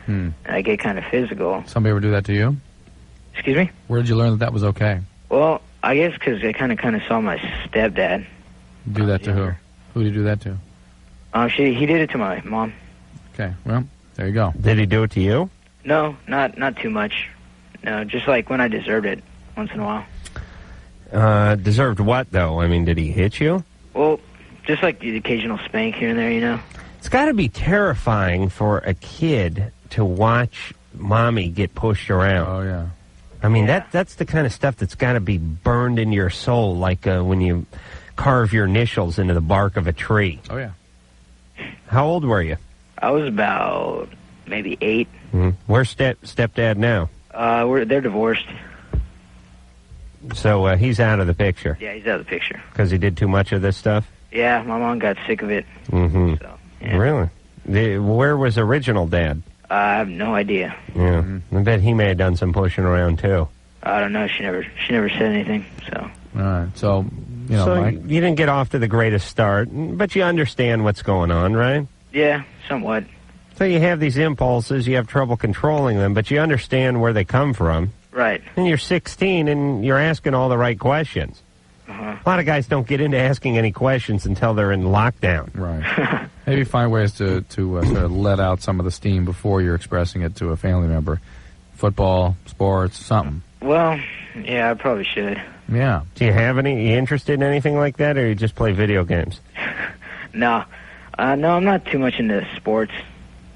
And I get kind of physical. Somebody ever do that to you? Excuse me? Where did you learn that was okay? Well, I guess because I kind of saw my stepdad. Do that to who? Who did you do that to? He did it to my mom. Okay, well, there you go. Did he do it to you? No, not too much. No, just like when I deserved it once in a while. Deserved what, though? I mean, did he hit you? Well, just like the occasional spank here and there, It's got to be terrifying for a kid to watch mommy get pushed around. Oh, yeah. I mean, that's the kind of stuff that's got to be burned into your soul, like when you carve your initials into the bark of a tree. Oh, yeah. How old were you? I was about maybe 8. Mm-hmm. Where's stepdad now? They're divorced. So he's out of the picture. Yeah, he's out of the picture. Because he did too much of this stuff? Yeah, my mom got sick of it. Mm-hmm. So, yeah. Really? Where was original dad? I have no idea. Yeah, I bet he may have done some pushing around too. I don't know. She never said anything. So. All right. So, Mike. You didn't get off to the greatest start, but you understand what's going on, right? Yeah, somewhat. So you have these impulses, you have trouble controlling them, but you understand where they come from. Right. And you're 16, and you're asking all the right questions. Uh-huh. A lot of guys don't get into asking any questions until they're in lockdown. Right. Maybe find ways to sort of let out some of the steam before you're expressing it to a family member. Football, sports, something. Well, yeah, I probably should. Yeah. Do you have any? You interested in anything like that, or you just play video games? No. No, I'm not too much into sports.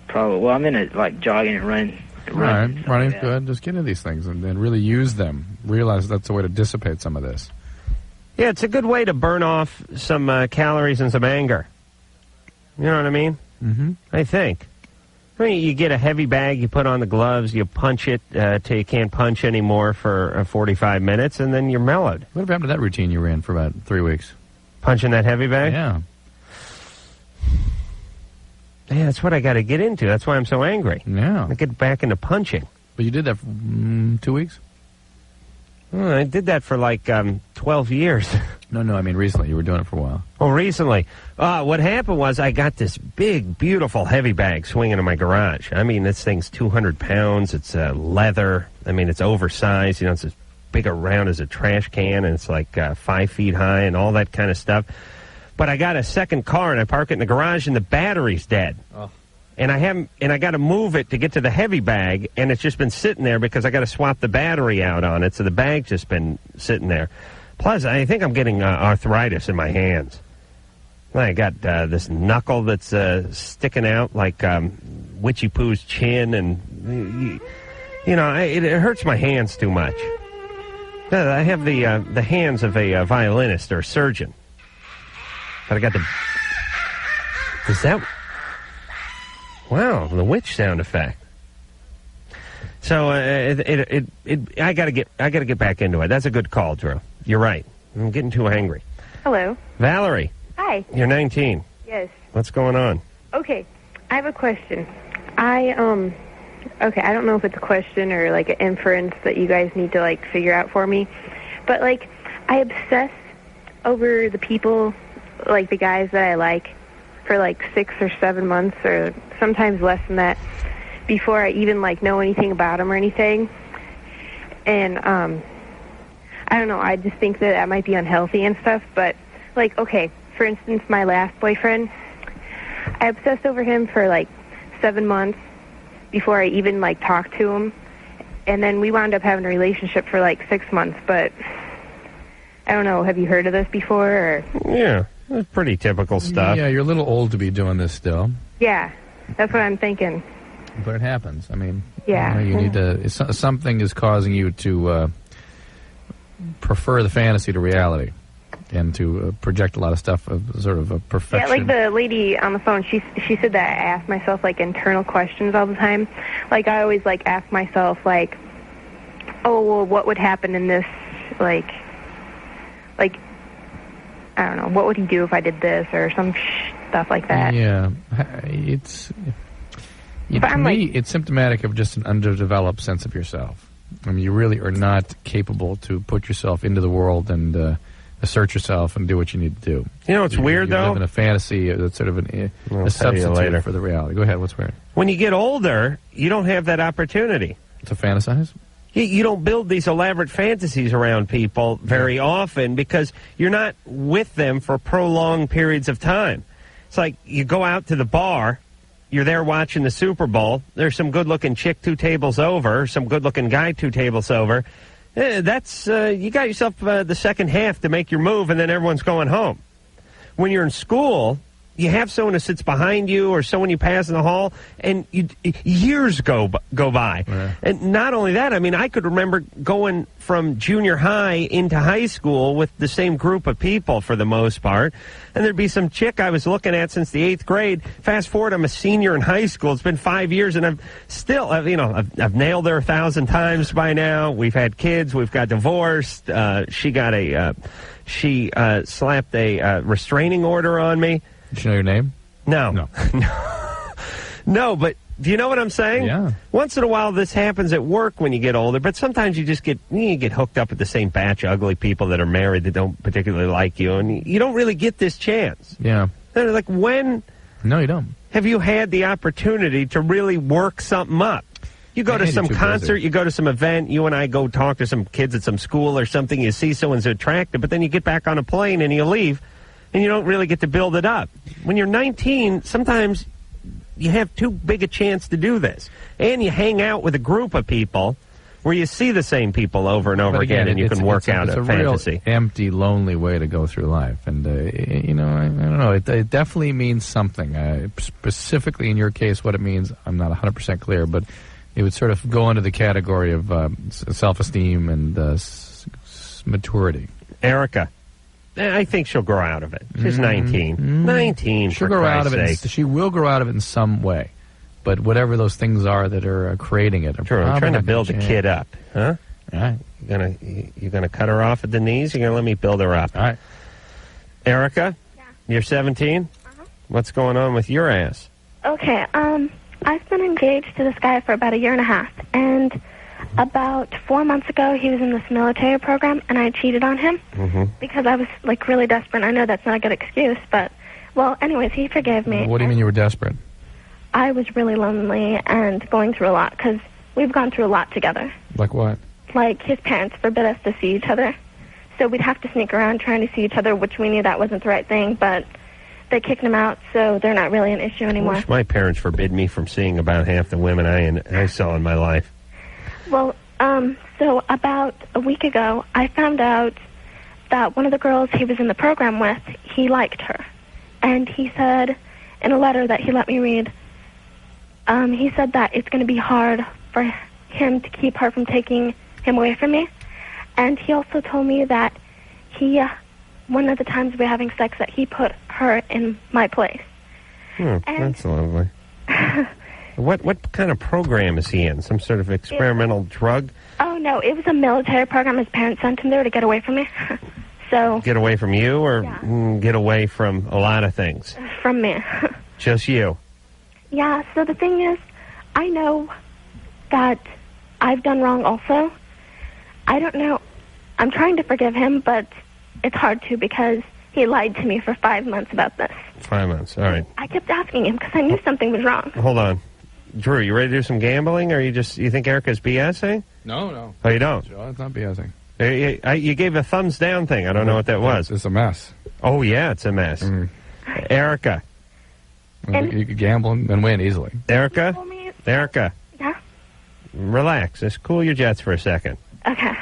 Probably. Well, I'm into, like, jogging and running. All right. Running's good. Just get into these things and really use them. Realize that's a way to dissipate some of this. Yeah, it's a good way to burn off some calories and some anger. You know what I mean? Mm-hmm. I think. I mean, you get a heavy bag, you put on the gloves, you punch it till you can't punch anymore for 45 minutes, and then you're mellowed. What happened to that routine you ran for about 3 weeks? Punching that heavy bag? Yeah. Yeah, that's what I got to get into. That's why I'm so angry. Yeah. I get back into punching. But you did that for 2 weeks? Well, I did that for like 12 years. No, I mean recently. You were doing it for a while. Oh, recently. What happened was I got this big, beautiful heavy bag swinging in my garage. I mean, this thing's 200 pounds. It's leather. I mean, it's oversized. It's as big around as a trash can, and it's like 5 feet high and all that kind of stuff. But I got a second car, and I park it in the garage, and the battery's dead. Oh. And I got to move it to get to the heavy bag, and it's just been sitting there because I got to swap the battery out on it, so the bag's just been sitting there. Plus, I think I'm getting arthritis in my hands. I got this knuckle that's sticking out like Witchy Poo's chin, and it hurts my hands too much. I have the hands of a violinist or a surgeon, but I got the. Is that? Wow, the witch sound effect. So I gotta get back into it. That's a good call, Drew. You're right. I'm getting too angry. Hello. Valerie. Hi. You're 19. Yes. What's going on? Okay. I have a question. I okay, I don't know if it's a question or, like, an inference that you guys need to, like, figure out for me. But, like, I obsess over the people, like, the guys that I like for, like, 6 or 7 months or sometimes less than that before I even, like, know anything about them or anything. And, I don't know, I just think that might be unhealthy and stuff. But, like, okay, for instance, my last boyfriend, I obsessed over him for, like, 7 months before I even, like, talked to him. And then we wound up having a relationship for, like, 6 months. But I don't know, have you heard of this before? Or? Yeah, that's pretty typical stuff. Yeah, you're a little old to be doing this still. Yeah, that's what I'm thinking. But it happens. I mean, yeah, you need to. Something is causing you to prefer the fantasy to reality, and to project a lot of stuff of sort of a perfection. Yeah, like the lady on the phone, she said that I ask myself, like, internal questions all the time. Like, I always, like, ask myself, like, oh, well, what would happen in this, like, I don't know, what would he do if I did this, or some stuff like that. Yeah, to me, it's symptomatic of just an underdeveloped sense of yourself. I mean, you really are not capable to put yourself into the world and assert yourself and do what you need to do. You know what's weird, though? You live in a fantasy that's sort of a substitute for the reality. Go ahead, what's weird? When you get older, you don't have that opportunity. To fantasize? You don't build these elaborate fantasies around people very often because you're not with them for prolonged periods of time. It's like you go out to the bar, you're there watching the Super Bowl, there's some good-looking chick 2 tables over, some good-looking guy 2 tables over. That's you got yourself the second half to make your move, and then everyone's going home. When you're in school, you have someone who sits behind you or someone you pass in the hall, and years go by. Yeah. And not only that, I mean, I could remember going from junior high into high school with the same group of people for the most part, and there'd be some chick I was looking at since the 8th grade. Fast forward, I'm a senior in high school. It's been 5 years, and I've still, I've nailed her 1,000 times by now. We've had kids. We've got divorced. She slapped a restraining order on me. Did you know your name? No. No, but do you know what I'm saying? Yeah. Once in a while this happens at work when you get older, but sometimes you just get hooked up with the same batch of ugly people that are married that don't particularly like you, and you don't really get this chance. Yeah. They're like, when? No, you don't. Have you had the opportunity to really work something up? You go to some concert, you go to some event, you and I go talk to some kids at some school or something, you see someone's attractive, but then you get back on a plane and you leave, and you don't really get to build it up. When you're 19, sometimes you have too big a chance to do this. And you hang out with a group of people where you see the same people over and over again, and you can work out a fantasy. It's a real empty, lonely way to go through life. And, I don't know. It definitely means something. Specifically in your case, what it means, I'm not 100% clear, but it would sort of go under the category of self-esteem and maturity. Erica. I think she'll grow out of it. She's 19. 19, she'll grow out of it. She will grow out of it in some way. But whatever those things are that are creating it. True. I'm trying to build the kid up. Huh? All right. You're gonna cut her off at the knees? You're going to let me build her up? All right. Erica? Yeah. You're 17? Uh-huh. What's going on with your ass? Okay. I've been engaged to this guy for about 1.5 years. And about 4 months ago, he was in this military program, and I cheated on him because I was, like, really desperate. I know that's not a good excuse, but, well, anyways, he forgave me. What do you mean you were desperate? I was really lonely and going through a lot because we've gone through a lot together. Like what? Like, his parents forbid us to see each other, so we'd have to sneak around trying to see each other, which we knew that wasn't the right thing, but they kicked him out, so they're not really an issue anymore. I wish my parents forbid me from seeing about half the women I saw in my life. Well, so about a week ago, I found out that one of the girls he was in the program with, he liked her. And he said in a letter that he let me read, he said that it's going to be hard for him to keep her from taking him away from me. And he also told me that one of the times we were having sex, that he put her in my place. That's lovely. What kind of program is he in? Some sort of experimental drug? Oh, no, it was a military program. His parents sent him there to get away from me. So get away from you, or get away from a lot of things? From me. Just you? Yeah, so the thing is, I know that I've done wrong also. I don't know. I'm trying to forgive him, but it's hard to because he lied to me for 5 months about this. 5 months, all right. I kept asking him because I knew something was wrong. Hold on. Drew, you ready to do some gambling, or you think Erica's BSing? No. Oh, you don't? Joe, it's not BSing. You gave a thumbs down thing. I don't know what that was. It's a mess. Oh, yeah, it's a mess. Erica. You could gamble and win easily. Erica? Erica. Yeah? Relax. Just cool your jets for a second. Okay.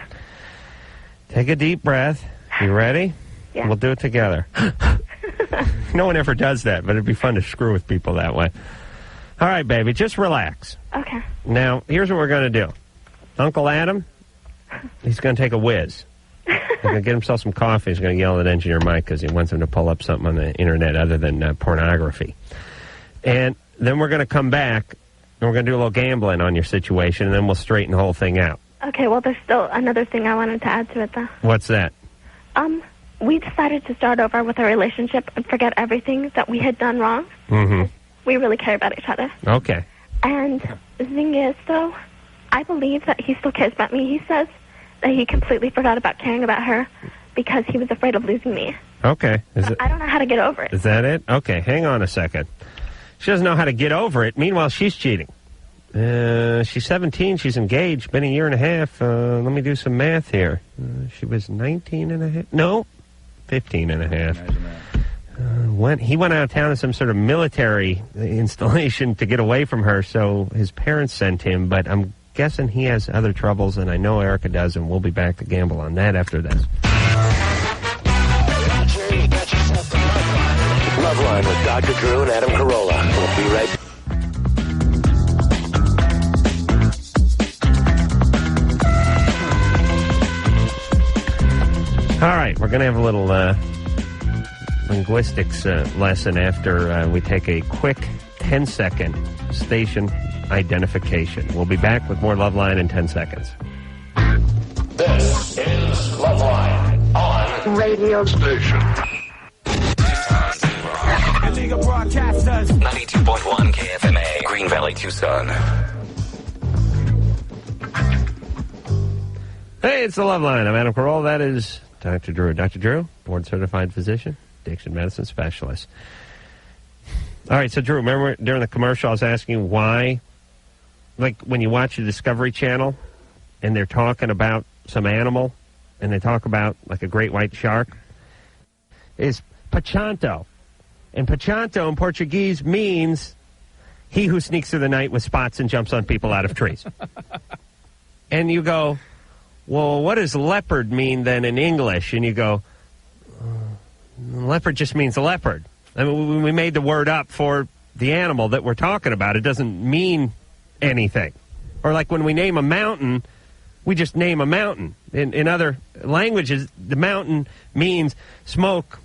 Take a deep breath. You ready? Yeah. We'll do it together. No one ever does that, but it'd be fun to screw with people that way. All right, baby, just relax. Okay. Now, here's what we're going to do. Uncle Adam, he's going to take a whiz. He's going to get himself some coffee. He's going to yell at Engineer Mike because he wants him to pull up something on the internet other than pornography. And then we're going to come back, and we're going to do a little gambling on your situation, and then we'll straighten the whole thing out. Okay, well, there's still another thing I wanted to add to it, though. What's that? We decided to start over with our relationship and forget everything that we had done wrong. Mm-hmm. We really care about each other. Okay. And the thing is, though, I believe that he still cares about me. He says that he completely forgot about caring about her because he was afraid of losing me. Okay. I don't know how to get over it. Is that it? Okay, hang on a second. She doesn't know how to get over it. Meanwhile, she's cheating. She's 17. She's engaged. Been a year and a half. Let me do some math here. She was 19 and a half. No, 15 and a half. He went out of town to some sort of military installation to get away from her, so his parents sent him, but I'm guessing he has other troubles, and I know Erica does, and we'll be back to gamble on that after this. Loveline with Dr. Drew and Adam Carolla. We'll be right back. All right, we're going to have a little linguistics lesson after we take a quick 10-second station identification. We'll be back with more Loveline in 10 seconds. This is Loveline on radio station. Illegal broadcasters. 92.1 KFMA, Green Valley, Tucson. Hey, it's the Loveline. I'm Adam Carolla. That is Dr. Drew. Dr. Drew, board-certified physician, addiction medicine specialist. All right, so Drew, remember during the commercial I was asking why, like when you watch the Discovery Channel and they're talking about some animal and they talk about like a great white shark, is pachanto. And pachanto in Portuguese means he who sneaks through the night with spots and jumps on people out of trees. And you go, well, what does leopard mean then in English? And you go, leopard just means leopard. I mean, we made the word up for the animal that we're talking about. It doesn't mean anything. Or like when we name a mountain, we just name a mountain. In other languages, the mountain means smoke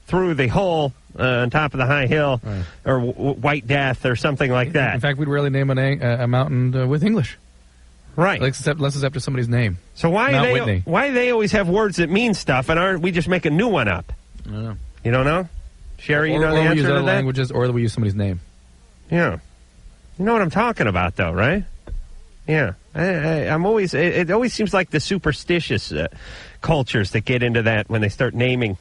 through the hole on top of the high hill, right, or white death or something like that. In fact, we'd rarely name a mountain with English. Right. Unless it's after somebody's name. So why Whitney. Why do they always have words that mean stuff, and aren't we just make a new one up? I don't know. You don't know? Sherry, you know the or we answer use to other that? languages, or we use somebody's name. Yeah. You know what I'm talking about, though, right? Yeah. I'm always... It always seems like the superstitious cultures that get into that when they start naming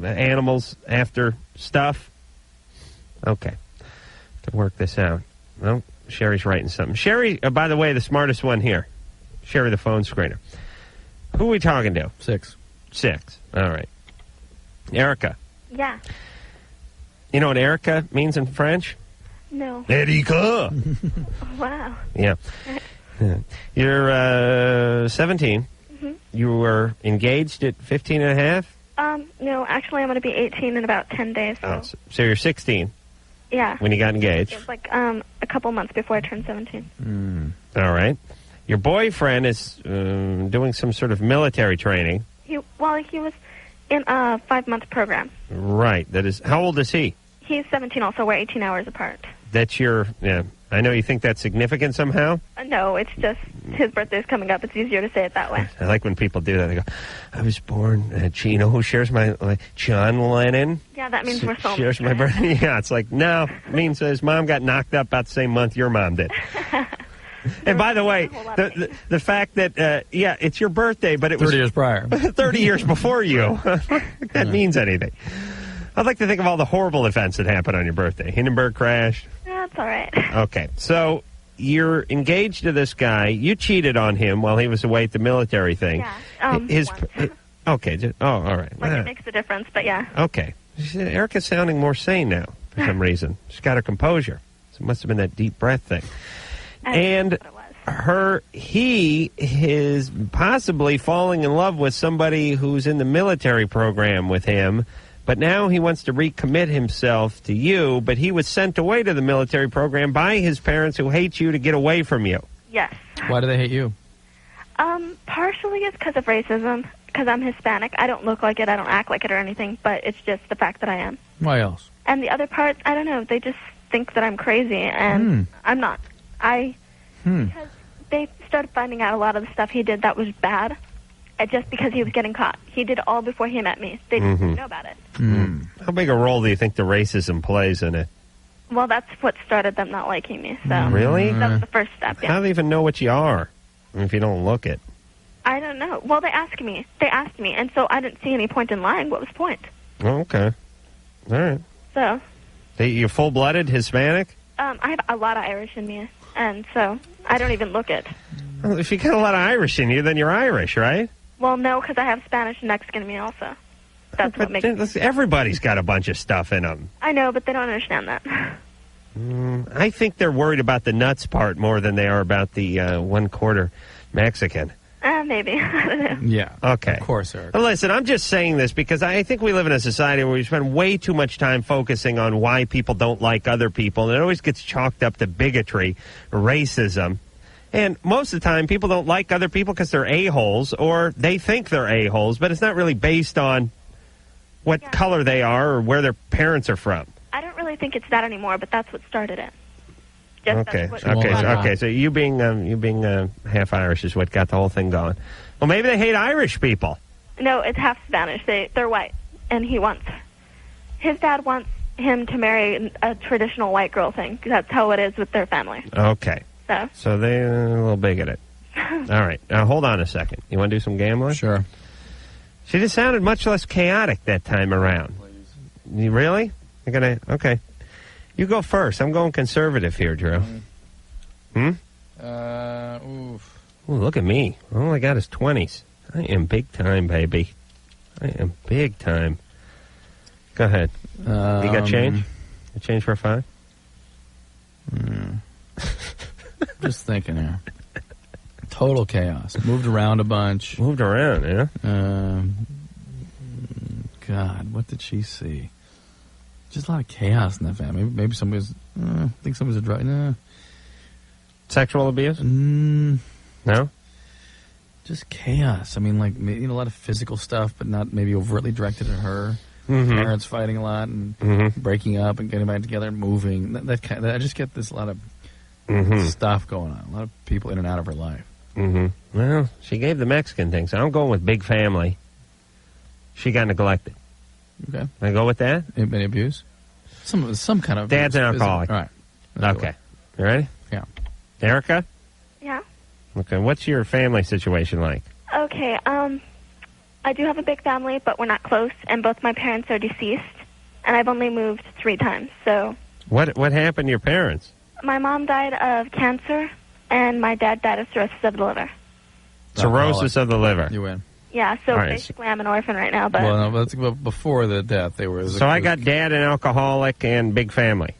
animals after stuff. Okay. To work this out. Well, Sherry's writing something. Sherry, by the way, the smartest one here. Sherry, the phone screener. Who are we talking to? 6. All right. Erica. Yeah. You know what Erica means in French? No. Erica. Wow. Yeah. You're 17. Mm-hmm. You were engaged at 15 and a half? No, actually I'm going to be 18 in about 10 days. So. Oh, so you're 16 yeah. when you got engaged. It was like a couple months before I turned 17. All right. Your boyfriend is doing some sort of military training. He was in a 5-month program. Right. That is. How old is he? He's 17 also. We're 18 hours apart. That's your... Yeah. I know you think that's significant somehow. No, it's just his birthday's coming up. It's easier to say it that way. I like when people do that. They go, I was born... you know who shares my... John Lennon? Yeah, that means we're soulmates. Shares my birthday. Yeah, it's like, no. It means his mom got knocked up about the same month your mom did. And by the way, the fact that, it's your birthday, but it was 30 years prior. 30 years before you. If that means anything. I'd like to think of all the horrible events that happened on your birthday. Hindenburg crash. That's all right. Okay, so you're engaged to this guy. You cheated on him while he was away at the military thing. Yeah. Okay. All right. Like, it makes a difference, but yeah. Okay. Erica's sounding more sane now for some reason. She's got her composure. So it must have been that deep breath thing. And he is possibly falling in love with somebody who's in the military program with him, but now he wants to recommit himself to you, but he was sent away to the military program by his parents who hate you to get away from you. Yes. Why do they hate you? Partially it's because of racism, because I'm Hispanic. I don't look like it, I don't act like it or anything, but it's just the fact that I am. Why else? And the other part, I don't know, they just think that I'm crazy, and I'm not. Because they started finding out a lot of the stuff he did that was bad, just because he was getting caught. He did it all before he met me. They didn't know about it. How big a role do you think the racism plays in it? Well, that's what started them not liking me. So Really? That was the first step, How do they even know what you are if you don't look it? I don't know. Well, they asked me, and so I didn't see any point in lying. What was the point? Oh, okay. All right. So, You full-blooded Hispanic? I have a lot of Irish in me, and so I don't even look it. Well, if you got a lot of Irish in you, then you're Irish, right? Well, no, because I have Spanish and Mexican in me also. That's what makes me. Everybody's got a bunch of stuff in them. I know, but they don't understand that. I think they're worried about the nuts part more than they are about the 1/4 Mexican. Maybe. I don't know. Yeah. Okay. Of course, Eric. Well, listen, I'm just saying this because I think we live in a society where we spend way too much time focusing on why people don't like other people, and it always gets chalked up to bigotry, racism. And most of the time, people don't like other people because they're a-holes, or they think they're a-holes, but it's not really based on what color they are or where their parents are from. I don't really think it's that anymore, but that's what started it. Okay. So you being half Irish is what got the whole thing going. Well, maybe they hate Irish people. No, it's half Spanish. They're white, and his dad wants him to marry a traditional white girl thing. That's how it is with their family. Okay. So they're a little bigoted. All right. Now, hold on a second. You want to do some gambling? Sure. She just sounded much less chaotic that time around. You really? You're gonna? Okay. You go first. I'm going conservative here, Drew. Oof. Ooh, look at me. All I got is 20s. I am big time, baby. I am big time. Go ahead. You got change? You change for a 5? Just thinking here. Total chaos. Moved around a bunch. Moved around, yeah? God, what did she see? Just a lot of chaos in that family. Maybe somebody's... I think somebody's a drug... Nah. Sexual abuse? No? Just chaos. I mean, like, a lot of physical stuff, but not maybe overtly directed at her. Parents fighting a lot and breaking up and getting back together and moving. I just get this lot of stuff going on. A lot of people in and out of her life. Well, she gave the Mexican thing, so I'm going with big family. She got neglected. Okay. Can I go with that? Any abuse? Some kind of abuse. Dad's an alcoholic. All right. Okay. You ready? Yeah. Erica? Yeah. Okay. What's your family situation like? Okay. I do have a big family, but we're not close, and both my parents are deceased, and I've only moved 3 times. So. What happened to your parents? My mom died of cancer, and my dad died of cirrhosis of the liver. Cirrhosis of the liver. You win. Yeah, so basically I'm an orphan right now. But well, no, that's before the death. They were. So I got dad an alcoholic and big family.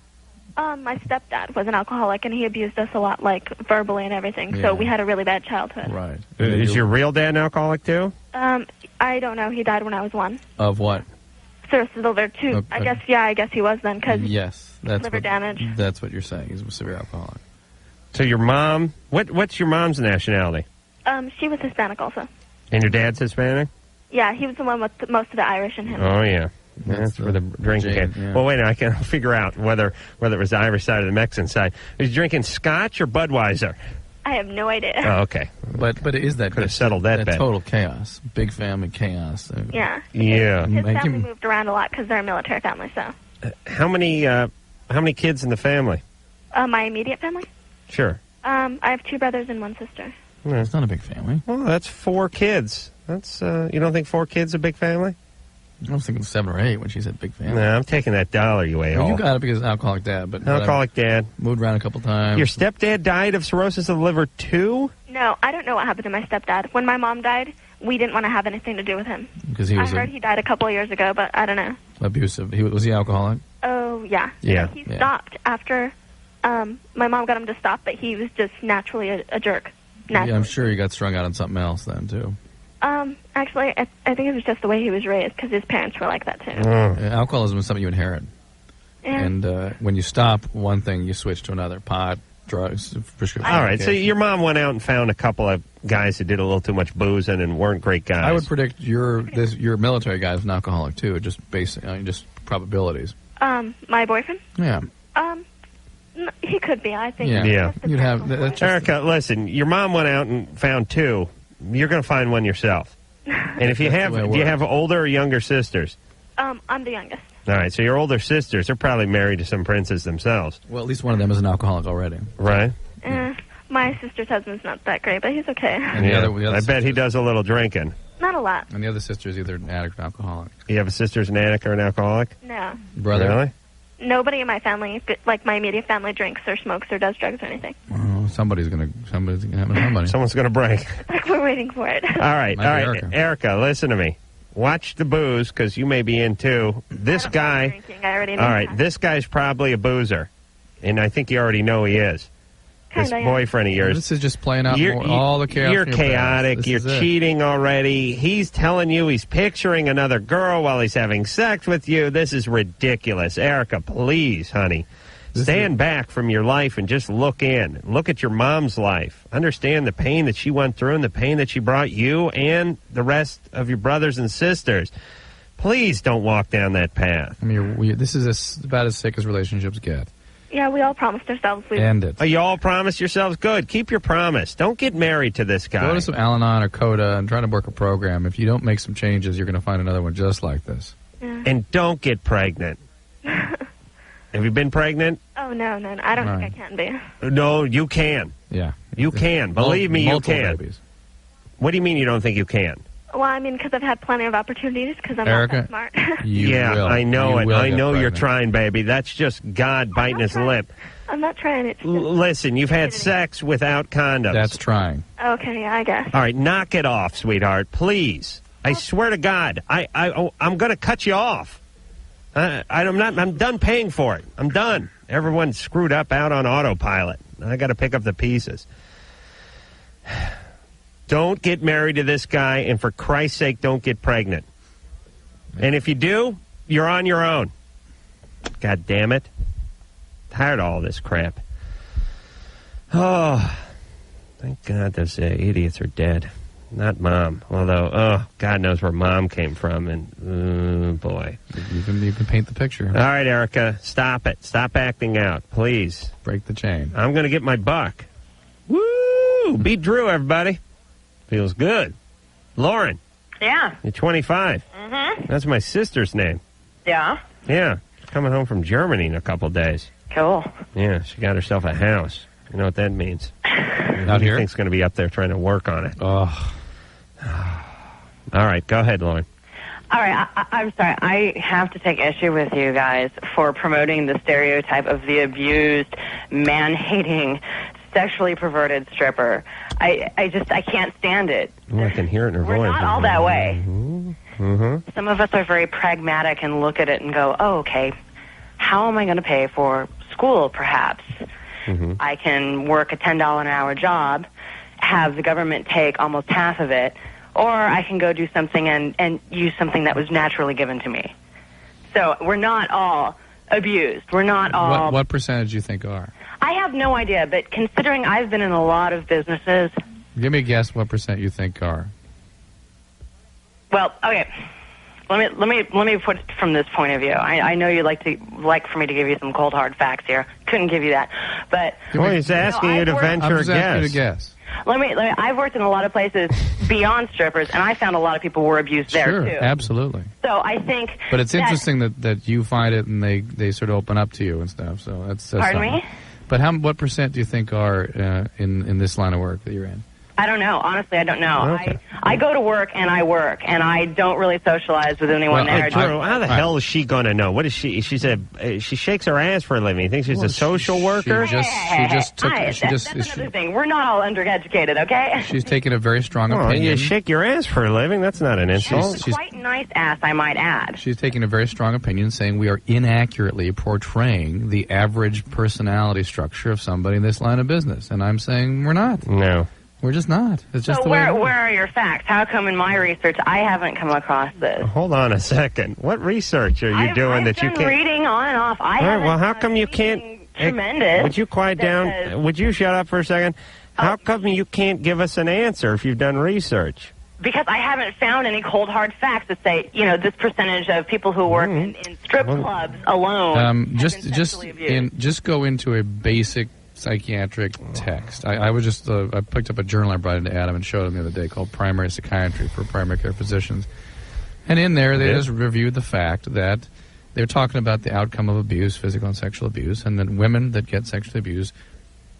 My stepdad was an alcoholic, and he abused us a lot, like verbally and everything. Yeah. So we had a really bad childhood. Right. Is your real dad an alcoholic too? I don't know. He died when I was 1. Of what? Cirrhosis of the liver, 2. Okay. I guess he was then, because that's liver damage. That's what you're saying. He's a severe alcoholic. So your mom, what's your mom's nationality? She was Hispanic also. And your dad's Hispanic? Yeah, he was the one with most of the Irish in him. Oh, yeah. That's where the drinking came. Yeah. Well, wait a minute. I can figure out whether it was the Irish side or the Mexican side. Was he drinking Scotch or Budweiser? I have no idea. Oh, okay. But it is that... Could have settled that bet. Total chaos. Big family chaos. Yeah. Yeah. His family moved around a lot because they're a military family, so... How many kids in the family? My immediate family? Sure. I have 2 brothers and 1 sister. It's not a big family. Well, that's 4 kids. That's you don't think 4 kids is a big family? I was thinking 7 or 8 when she said big family. No, I'm taking that dollar, you a-hole. Well, you got it because of alcoholic dad. But alcoholic dad. Moved around a couple times. Your stepdad died of cirrhosis of the liver, too? No, I don't know what happened to my stepdad. When my mom died, we didn't want to have anything to do with him. Because he was I heard he died a couple of years ago, but I don't know. abusive. Was he alcoholic? Oh, yeah. Yeah. He stopped after my mom got him to stop, but he was just naturally a jerk. Yeah, I'm sure he got strung out on something else then, too. Actually, I think it was just the way he was raised, because his parents were like that, too. Alcoholism is something you inherit. Yeah. And when you stop one thing, you switch to another. Pot, drugs, prescription. All right, so your mom went out and found a couple of guys who did a little too much boozing and weren't great guys. I would predict your military guy is an alcoholic, too, just just probabilities. My boyfriend? Yeah. He could be, I think. Yeah. You'd have... Erica, listen, your mom went out and found 2. You're going to find one yourself. And if you have... Do you have older or younger sisters? I'm the youngest. All right, so your older sisters are probably married to some princes themselves. Well, at least one of them is an alcoholic already. Right? My sister's husband's not that great, but he's okay. And the other I bet he does a little drinking. Not a lot. And the other sister is either an addict or alcoholic. You have a sister's an addict or an alcoholic? No. Brother? Really? Nobody in my family, like my immediate family, drinks or smokes or does drugs or anything. Oh, somebody's gonna have somebody. Someone's gonna break. Like we're waiting for it. All right. Erica, listen to me. Watch the booze, because you may be in too. This guy... Drinking. I already know all right, that. this guy's probably a boozer. And I think you already know he is. This boyfriend of yours. This is just playing out all the chaos. You're in your chaotic. past. You're This is it. cheating already. He's telling you he's picturing another girl while he's having sex with you. This is ridiculous. Erica, please, honey. Stand back from your life and just look in. Look at your mom's life. Understand the pain that she went through and the pain that she brought you and the rest of your brothers and sisters. Please don't walk down that path. I mean, this is about as sick as relationships get. Yeah, we all promised ourselves we End it. Oh, you all promised yourselves? Good. Keep your promise. Don't get married to this guy. Go to some Al-Anon or Coda and try to work a program. If you don't make some changes, you're going to find another one just like this. Yeah. And don't get pregnant. Have you been pregnant? Oh, no. I don't think I can be. No, you can. Yeah. You can. Believe me, you Multiple can. babies. What do you mean you don't think you can? Well, I mean, because I've had plenty of opportunities because I'm Erica, not that smart. Yeah, I know it. I know you're pregnant. trying, baby. That's just God biting his lip. I'm not trying it. Listen, you've had sex without condoms. That's trying. Okay, yeah, I guess. All right, knock it off, sweetheart, please. I swear to God, I'm going to cut you off. I'm done paying for it. I'm done. Everyone's screwed up out on autopilot. I got to pick up the pieces. Don't get married to this guy, and for Christ's sake, don't get pregnant. And if you do, you're on your own. God damn it. Tired of all this crap. Oh, thank God those idiots are dead. Not Mom. Although, God knows where Mom came from, and, boy. You can paint the picture. All right, Erica, stop it. Stop acting out, please. Break the chain. I'm going to get my buck. Woo! Beat Drew, everybody. Feels good. Lauren. Yeah. You're 25. Mm-hmm. That's my sister's name. Yeah. Yeah. Coming home from Germany in a couple days. Cool. Yeah, she got herself a house. You know what that means. Out here? Think's going to be up there trying to work on it. Oh. All right, go ahead, Lauren. All right, I'm sorry. I have to take issue with you guys for promoting the stereotype of the abused, man-hating, sexually perverted stripper. I can't stand it. Oh, I can hear it in her voice. We're not all that way. Mm-hmm. Some of us are very pragmatic and look at it and go, oh, okay, how am I going to pay for school, perhaps? Mm-hmm. I can work a $10 an hour job, have the government take almost half of it, or I can go do something and use something that was naturally given to me. So we're not all abused. We're not all... What percentage do you think are? I have no idea, but considering I've been in a lot of businesses... Give me a guess what percent you think are. Well, okay. Let me put it from this point of view. I know you like for me to give you some cold hard facts here. Couldn't give you that, but well, he's asking you to venture a guess. Let me. I've worked in a lot of places beyond strippers, and I found a lot of people were abused there too. Absolutely. So I think. But it's interesting that you find it and they sort of open up to you and stuff. So that's pardon something. me. But what percent do you think are in this line of work that you're in? I don't know. Honestly, I don't know. Okay. I go to work, and I don't really socialize with anyone there. Drew, how the hell is she going to know? What is she? She shakes her ass for a living. You think she's a social worker? That's another thing. We're not all undereducated, okay? She's taking a very strong opinion. You shake your ass for a living. That's not an insult. She's quite nice ass, I might add. She's taking a very strong opinion, saying we are inaccurately portraying the average personality structure of somebody in this line of business. And I'm saying we're not. No. We're just not. It's just so the way where are your facts? How come in my research I haven't come across this? Hold on a second. What research are you doing that you can't? I've been reading on and off. Well, how come you can't? Tremendous. Would you quiet down? Would you shut up for a second? How come you can't give us an answer if you've done research? Because I haven't found any cold hard facts that say, this percentage of people who work in strip clubs alone. Just go into a basic psychiatric text. I picked up a journal I brought into Adam and showed him the other day called Primary Psychiatry for Primary Care Physicians. And in there, they just reviewed the fact that they're talking about the outcome of abuse, physical and sexual abuse, and that women that get sexually abused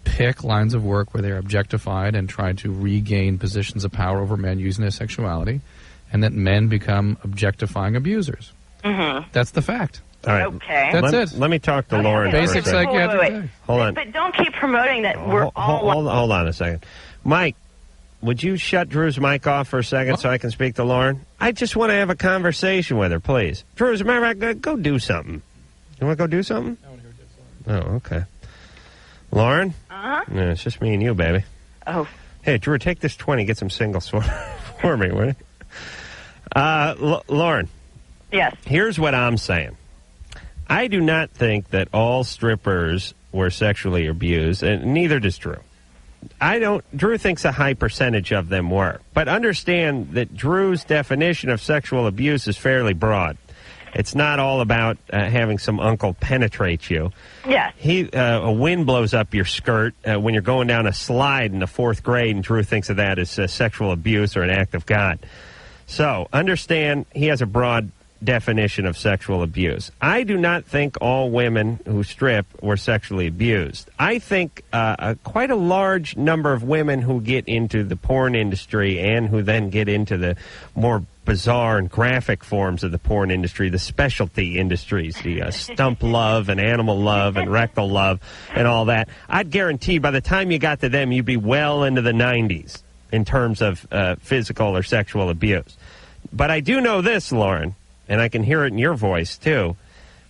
pick lines of work where they're objectified and try to regain positions of power over men using their sexuality, and that men become objectifying abusers. Mm-hmm. That's the fact. All right. Okay. That's it. Let me talk to Lauren. Basic psychiatric. Wait. Hold on. But don't keep promoting that we're all... Hold on a second. Mike, would you shut Drew's mic off for a second so I can speak to Lauren? I just want to have a conversation with her, please. Drew, as a matter of fact, go do something. You want to go do something? Oh, okay. Lauren? Uh-huh. Yeah, it's just me and you, baby. Oh. Hey, Drew, take this 20, get some singles for me, will you? Lauren. Yes. Here's what I'm saying. I do not think that all strippers were sexually abused, and neither does Drew. Drew thinks a high percentage of them were. But understand that Drew's definition of sexual abuse is fairly broad. It's not all about having some uncle penetrate you. Yes. A wind blows up your skirt when you're going down a slide in the 4th grade, and Drew thinks of that as sexual abuse or an act of God. So understand he has a broad definition of sexual abuse. I do not think all women who strip were sexually abused. I think quite a large number of women who get into the porn industry and who then get into the more bizarre and graphic forms of the porn industry, the specialty industries, the stump love and animal love and rectal love and all that, I'd guarantee by the time you got to them, you'd be well into the 90s in terms of physical or sexual abuse. But I do know this, Lauren, and I can hear it in your voice, too.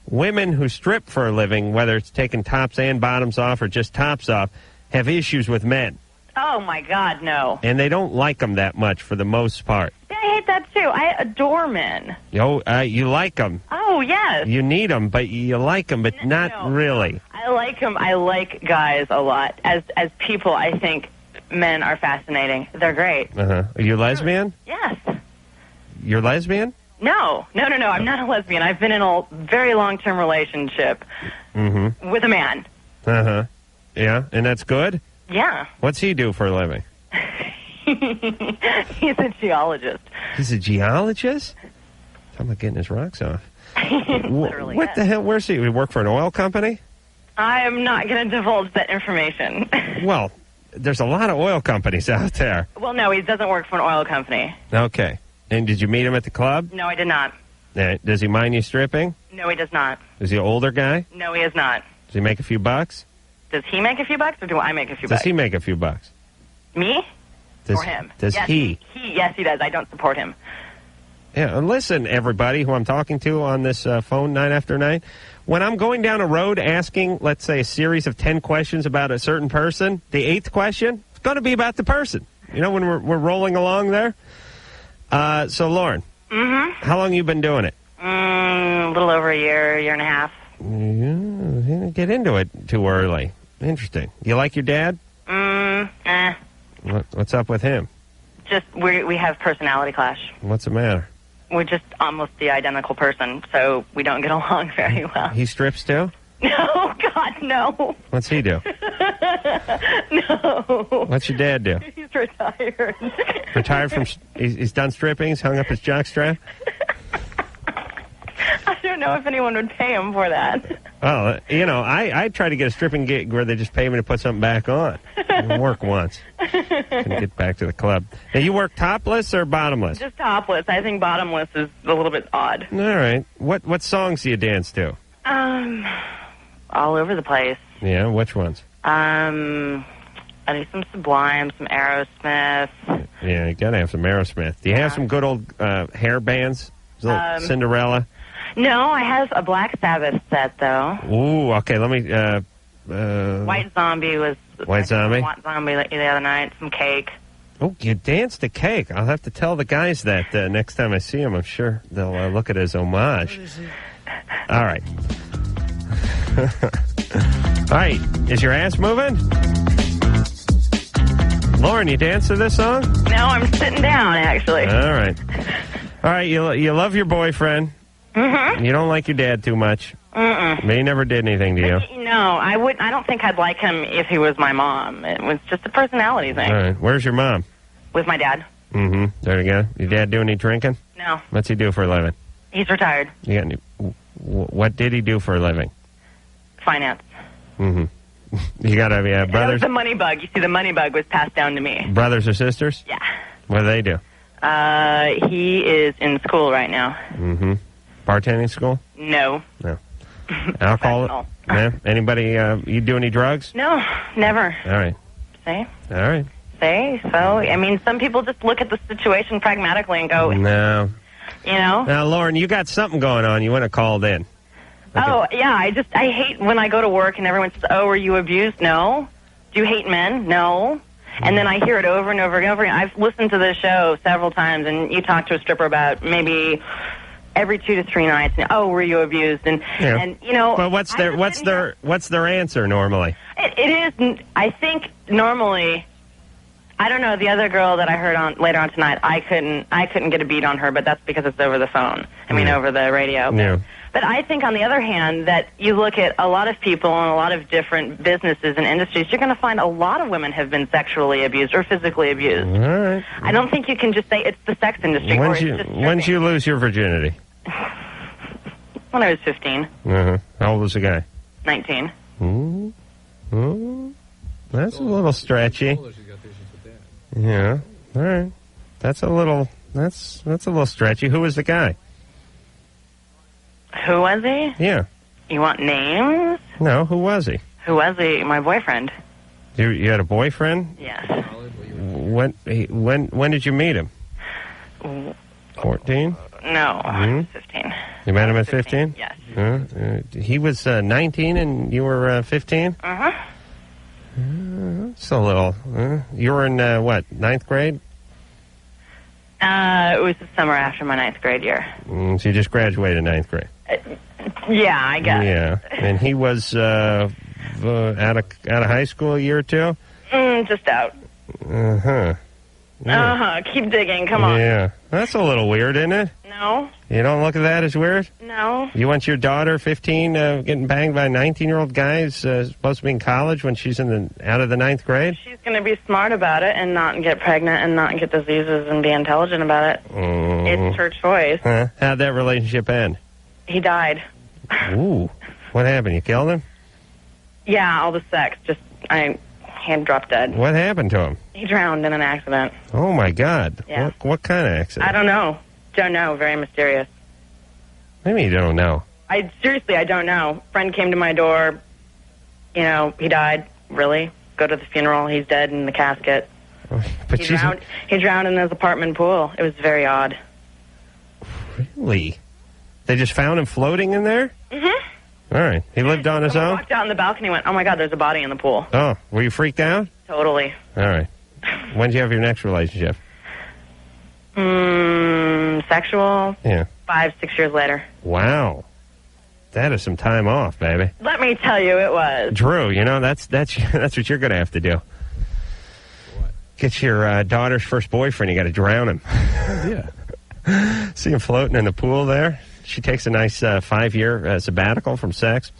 Women who strip for a living, whether it's taking tops and bottoms off or just tops off, have issues with men. Oh, my God, no. And they don't like them that much for the most part. I hate that, too. I adore men. You like them. Oh, yes. You need them, but you like them, but not really. I like them. I like guys a lot. As people, I think men are fascinating. They're great. Uh-huh. Are you lesbian? Yes. You're lesbian? No. I'm not a lesbian. I've been in a very long-term relationship with a man. Uh-huh. Yeah, and that's good? Yeah. What's he do for a living? He's a geologist. He's a geologist? Talking about getting his rocks off. Literally. What the hell? Where's he? We work for an oil company? I am not going to divulge that information. Well, there's a lot of oil companies out there. Well, no, he doesn't work for an oil company. Okay. And did you meet him at the club? No, I did not. Does he mind you stripping? No, he does not. Is he an older guy? No, he is not. Does he make a few bucks? Does he make a few bucks, or do I make a few bucks? Does he make a few bucks? Me? Or him? Does he? Yes, he does. I don't support him. Yeah, and listen, everybody who I'm talking to on this phone night after night, when I'm going down a road asking, let's say, a series of 10 questions about a certain person, the 8th question is going to be about the person. You know, when we're rolling along there? So, Lauren, how long you been doing it? A little over a year and a half. You didn't get into it too early. Interesting. You like your dad? What's up with him? Just, we have personality clash. What's the matter? We're just almost the identical person, so we don't get along very well. He strips too? No, God, no. What's he do? No. What's your dad do? He's retired. Retired from... He's done stripping? He's hung up his jockstrap? I don't know if anyone would pay him for that. Oh, I tried to get a stripping gig where they just pay me to put something back on. Didn't work once. Couldn't get back to the club. Now, you work topless or bottomless? Just topless. I think bottomless is a little bit odd. All right. What songs do you dance to? All over the place. Yeah, which ones? I do some Sublime, some Aerosmith. Yeah, you gotta have some Aerosmith. Do you have some good old hair bands? Cinderella? No, I have a Black Sabbath set, though. Ooh, okay, let me... White Zombie was... White Zombie? White Zombie the other night. Some Cake. Oh, you danced to Cake. I'll have to tell the guys that next time I see them. I'm sure they'll look at it as homage. All right. All right. Is your ass moving? Lauren, you dance to this song? No, I'm sitting down, actually. All right. All right, you love your boyfriend. Mm-hmm. You don't like your dad too much. Mm-mm. But he never did anything to you. No, I don't think I'd like him if he was my mom. It was just a personality thing. All right. Where's your mom? With my dad. Mm-hmm. There you go. Your dad do any drinking? No. What's he do for a living? He's retired. You got any, what did he do for a living? Finance. Mm-hmm. You got to That was brothers? the money bug. You see, the money bug was passed down to me. Brothers or sisters? Yeah. What do they do? He is in school right now. Mm-hmm. Bartending school? No. No. Alcohol? No. Anybody, you do any drugs? No, never. All right. See? All right. See? So, I mean, some people just look at the situation pragmatically and go, No. you know? Now, Lauren, you got something going on. You wouldn't have called in. Oh, yeah, I hate when I go to work and everyone says, oh, were you abused? No. Do you hate men? No. And then I hear it over and over and over again. I've listened to this show several times, and you talk to a stripper about maybe every 2 to 3 nights. And, oh, were you abused? And you know, But what's their answer normally? It is. I think normally. I don't know. The other girl that I heard on later on tonight, I couldn't get a beat on her, but that's because it's over the phone. I mean, over the radio. Yeah. But I think, on the other hand, that you look at a lot of people in a lot of different businesses and industries, you're going to find a lot of women have been sexually abused or physically abused. All right. I don't think you can just say it's the sex industry. When did you lose your virginity? When I was 15. Uh-huh. How old was the guy? 19. Ooh. That's a little stretchy. Yeah. All right. That's a little stretchy. Who was the guy? Who was he? Yeah. You want names? No, who was he? Who was he? My boyfriend. You had a boyfriend? Yes. When did you meet him? 14? No, I was 15. You met him at 15? Yes. He was 19 and you were 15? Uh-huh. It's a little. You were in, what, 9th grade? It was the summer after my 9th grade year. So you just graduated 9th grade? Yeah, I guess. Yeah. And he was out of high school a year or two? Just out. Uh-huh. Yeah. Uh-huh. Keep digging. Come on. Yeah. That's a little weird, isn't it? No. You don't look at that as weird? No. You want your daughter, 15, getting banged by a 19-year-old guy who's supposed to be in college when she's out of the 9th grade? She's going to be smart about it and not get pregnant and not get diseases and be intelligent about it. It's her choice. Huh? How'd that relationship end? He died. Ooh. What happened? You killed him? Yeah, all the sex. He dropped dead. What happened to him? He drowned in an accident. Oh, my God. Yeah. What kind of accident? I don't know. Don't know. Very mysterious. Maybe you don't know. Seriously, I don't know. Friend came to my door. You know, he died. Really? Go to the funeral. He's dead in the casket. But He drowned in his apartment pool. It was very odd. Really? They just found him floating in there? Mm-hmm. All right. He lived on his own? Walked out on the balcony and went, oh, my God, there's a body in the pool. Oh, were you freaked out? Totally. All right. When did you have your next relationship? Sexual? Yeah. 5-6 years later. Wow. That is some time off, baby. Let me tell you, it was. Drew, you know, that's what you're going to have to do. What? Get your daughter's first boyfriend. You got to drown him. Yeah. See him floating in the pool there? She takes a nice 5-year sabbatical from sex.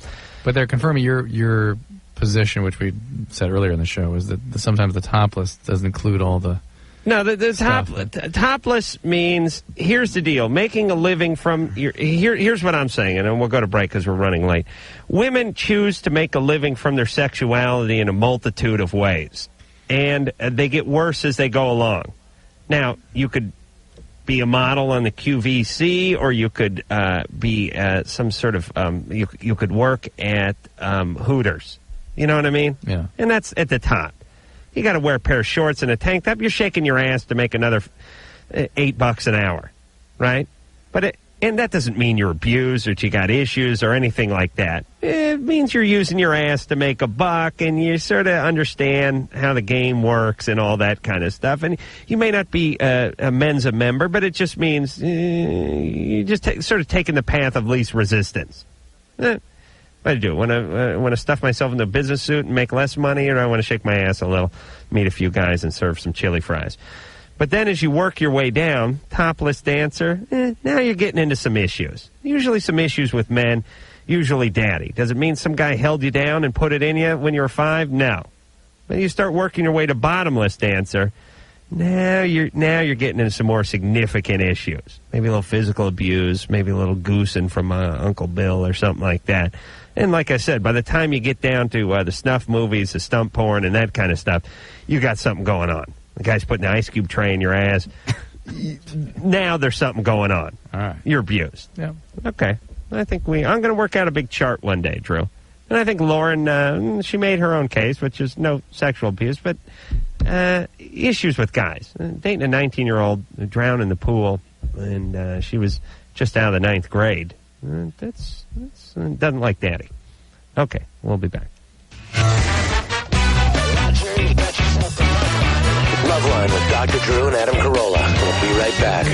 But they're confirming your position, which we said earlier in the show, is that sometimes the topless doesn't include all the No, the topless means, here's the deal, making a living from here's what I'm saying, and then we'll go to break because we're running late. Women choose to make a living from their sexuality in a multitude of ways, and they get worse as they go along. Now, you could be a model on the QVC, or you could be some sort of you could work at Hooters. You know what I mean? Yeah. And that's at the top. You got to wear a pair of shorts and a tank top. You're shaking your ass to make another $8 an hour, right? And that doesn't mean you're abused or you got issues or anything like that. It means you're using your ass to make a buck, and you sort of understand how the game works and all that kind of stuff. And you may not be a Mensa member, but it just means you just sort of taking the path of least resistance. What do I do? Want to stuff myself in a business suit and make less money, or do I want to shake my ass a little, meet a few guys, and serve some chili fries? But then as you work your way down, topless dancer, now you're getting into some issues. Usually some issues with men, usually daddy. Does it mean some guy held you down and put it in you when you were 5? No. Then you start working your way to bottomless dancer. Now you're getting into some more significant issues. Maybe a little physical abuse, maybe a little goosing from Uncle Bill or something like that. And like I said, by the time you get down to the snuff movies, the stump porn, and that kind of stuff, you got something going on. The guy's putting an ice cube tray in your ass. Now there's something going on. All right. You're abused. Yeah. Okay. I'm going to work out a big chart one day, Drew. And I think Lauren, she made her own case, which is no sexual abuse, but issues with guys. Dating a 19-year-old who drowned in the pool, and she was just out of the 9th grade. That's doesn't like daddy. Okay, we'll be back. Loveline with Dr. Drew and Adam Carolla. We'll be right back.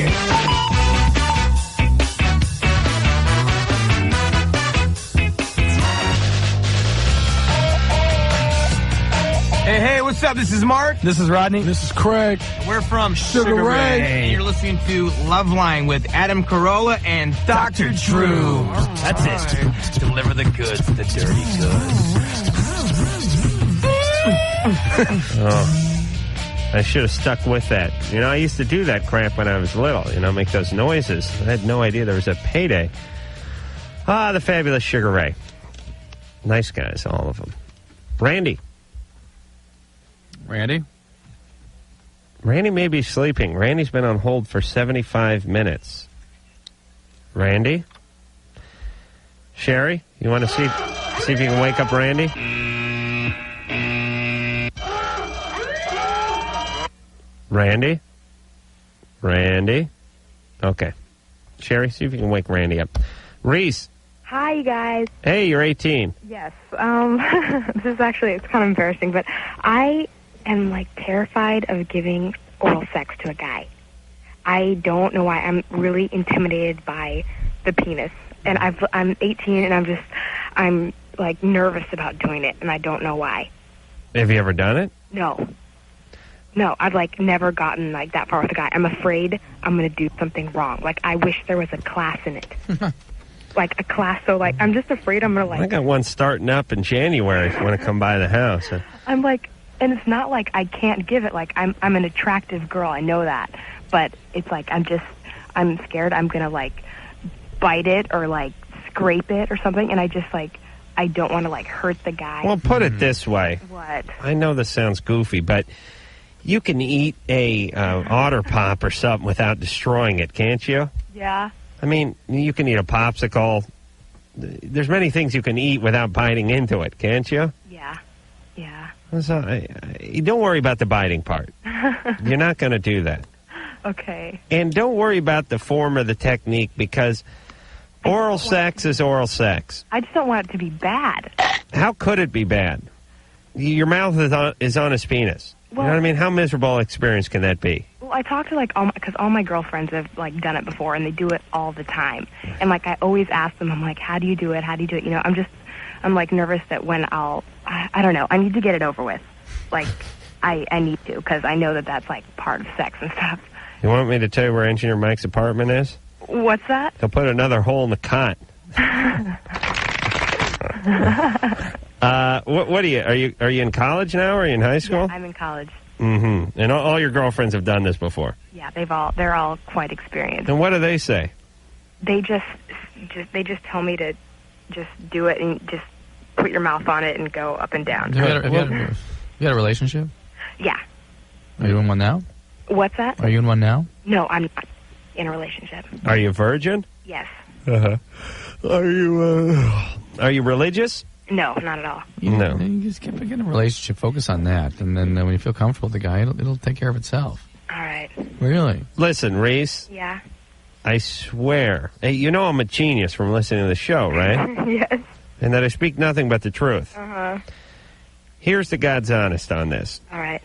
Hey, what's up? This is Mark. This is Rodney. This is Craig. We're from Sugar Ray. And you're listening to Loveline with Adam Carolla and Dr. Drew. That's it. Deliver the goods, the dirty goods. I should have stuck with that. You know, I used to do that crap when I was little, make those noises. I had no idea there was a payday. The fabulous Sugar Ray. Nice guys, all of them. Randy may be sleeping. Randy's been on hold for 75 minutes. Randy? Sherry, you want to see if you can wake up Randy? Randy? Okay. Sherry, see if you can wake Randy up. Reese. Hi, you guys. Hey, you're 18. Yes. This is actually, it's kind of embarrassing, but I am, terrified of giving oral sex to a guy. I don't know why. I'm really intimidated by the penis. And I'm 18, and I'm nervous about doing it, and I don't know why. Have you ever done it? No, I've never gotten that far with a guy. I'm afraid I'm going to do something wrong. I wish there was a class in it. A class, so I'm just afraid I'm going to I got one starting up in January if you want to come by the house. I'm and it's not I can't give it. I'm an attractive girl. I know that. But it's I'm scared I'm going to bite it or scrape it or something. And I just I don't want to hurt the guy. Well, put it this way. What? I know this sounds goofy, but you can eat a Otter Pop or something without destroying it, can't you? Yeah. I mean, you can eat a popsicle. There's many things you can eat without biting into it, can't you? Yeah. So, don't worry about the biting part. You're not going to do that. Okay. And don't worry about the form or the technique, because oral sex is oral sex. I just don't want it to be bad. How could it be bad? Your mouth is on his penis. Well, you know what I mean? How miserable experience can that be? Well, I talked to because all my girlfriends have done it before, and they do it all the time. And I always ask them, I'm how do you do it? How do you do it? I'm nervous that when I don't know, I need to get it over with. I need to, because I know that's part of sex and stuff. You want me to tell you where Engineer Mike's apartment is? What's that? He'll put another hole in the cot. What are you? Are you in college now, or are you in high school? Yeah, I'm in college. Mm-hmm. And all your girlfriends have done this before. Yeah, they're all quite experienced. And what do they say? They just tell me to just do it and just put your mouth on it and go up and down. Have you had a relationship? Yeah. Are you in one now? What's that? Are you in one now? No, I'm not in a relationship. Are you a virgin? Yes. Uh-huh. Are you religious? No, not at all. No. You just get in a relationship, focus on that, and then when you feel comfortable with the guy, it'll take care of itself. All right. Really? Listen, Reese. Yeah. I swear. Hey, you know I'm a genius from listening to the show, right? Yes. And that I speak nothing but the truth. Uh-huh. Here's the God's honest on this. All right.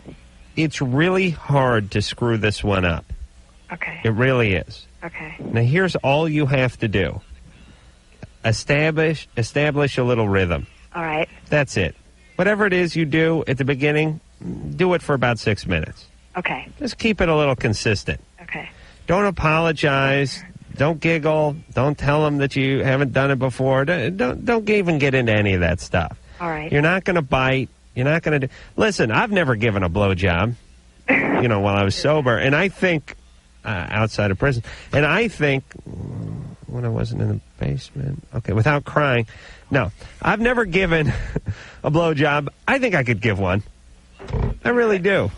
It's really hard to screw this one up. Okay. It really is. Okay. Now, here's all you have to do. Establish a little rhythm. All right. That's it. Whatever it is you do at the beginning, do it for about 6 minutes. Okay. Just keep it a little consistent. Okay. Don't apologize. Don't giggle. Don't tell them that you haven't done it before. Don't even get into any of that stuff. All right. You're not going to bite. You're not going to do... Listen, I've never given a blowjob, while I was sober. And I think, outside of prison, and I think, when I wasn't in the basement, okay, without crying, no, I've never given a blowjob. I think I could give one. I really do.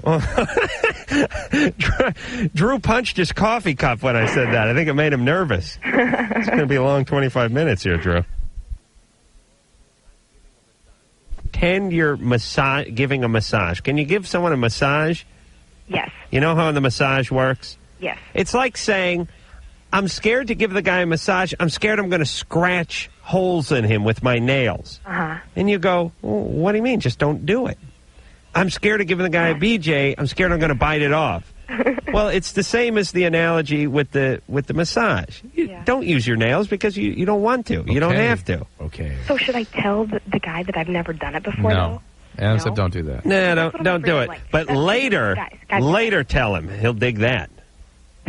Drew punched his coffee cup when I said that. I think it made him nervous. It's going to be a long 25 minutes here, Drew. Pretend you're giving a massage. Can you give someone a massage? Yes. You know how the massage works? Yes. It's like saying, I'm scared to give the guy a massage. I'm scared I'm going to scratch holes in him with my nails. Uh-huh. And you go, well, what do you mean? Just don't do it. I'm scared of giving the guy a BJ. I'm scared I'm going to bite it off. Well, it's the same as the analogy with the massage. Don't use your nails because you don't want to. Okay. You don't have to. Okay. So should I tell the guy that I've never done it before? No. Adam said don't do that. No, don't do it. But later, later tell him. He'll dig that.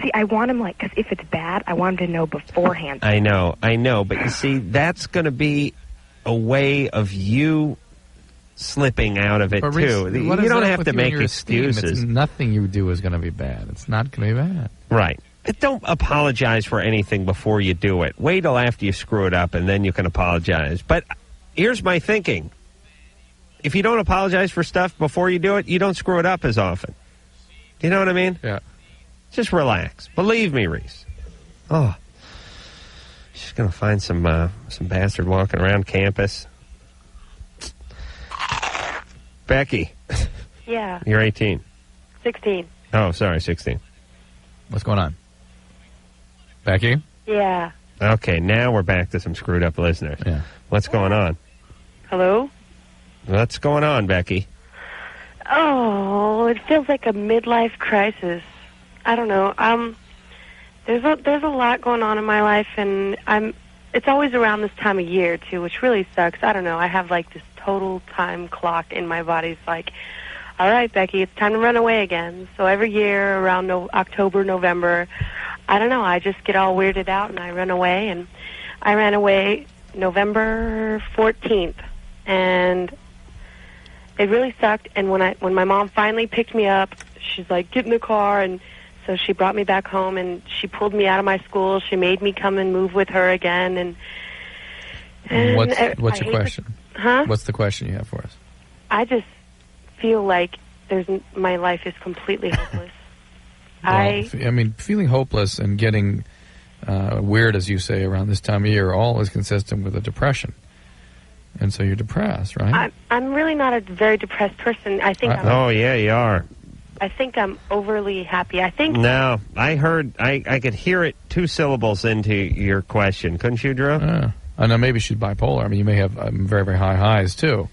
See, I want him, because if it's bad, I want him to know beforehand. I know. But you see, that's going to be a way of you slipping out of it, but too. You don't have to make excuses. Nothing you do is going to be bad. It's not going to be bad. Right. Don't apologize for anything before you do it. Wait till after you screw it up, and then you can apologize. But here's my thinking. If you don't apologize for stuff before you do it, you don't screw it up as often. You know what I mean? Yeah. Just relax. Believe me, Reese. Oh. She's going to find some bastard walking around campus. Becky. Yeah. You're 18. 16. Oh, sorry, 16. What's going on? Becky? Yeah. Okay, now we're back to some screwed up listeners. Yeah. What's going on? Hello? What's going on, Becky? Oh, it feels like a midlife crisis. I don't know. There's a lot going on in my life, and it's always around this time of year, too, which really sucks. I don't know. I have, this total time clock in my body. It's like, all right, Becky, it's time to run away again. So every year around October, November, I don't know, I just get all weirded out and I run away. And I ran away November 14th, and it really sucked. And when my mom finally picked me up, she's like, get in the car. And so she brought me back home, and she pulled me out of my school. She made me come and move with her again. And what's your question? Huh? What's the question you have for us? I just feel like my life is completely hopeless. Well, feeling hopeless and getting weird, as you say, around this time of year, all is consistent with a depression. And so you're depressed, right? I'm really not a very depressed person. I think oh, yeah, you are. I think I'm overly happy. No, I heard, I could hear it 2 syllables into your question. Couldn't you, Drew? I know maybe she's bipolar. You may have very, very high highs, too,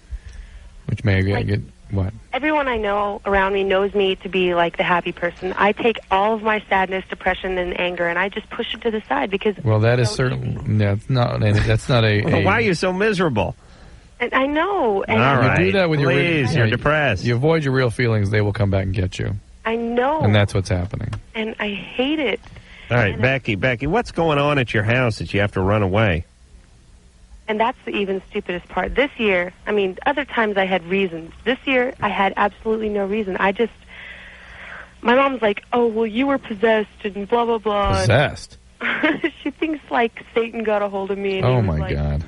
which may get, what? Everyone I know around me knows me to be like the happy person. I take all of my sadness, depression, and anger, and I just push it to the side because... Well, that is certainly... that's not a... Why are you so miserable? And I know. And all right. You do that with you're depressed. You avoid your real feelings, they will come back and get you. I know. And that's what's happening. And I hate it. All right, Becky, what's going on at your house that you have to run away? And that's the even stupidest part. This year, other times I had reasons. This year, I had absolutely no reason. I just my mom's like, oh, well, you were possessed and blah, blah, blah. Possessed? She thinks, like, Satan got a hold of me. And Oh, he was my God.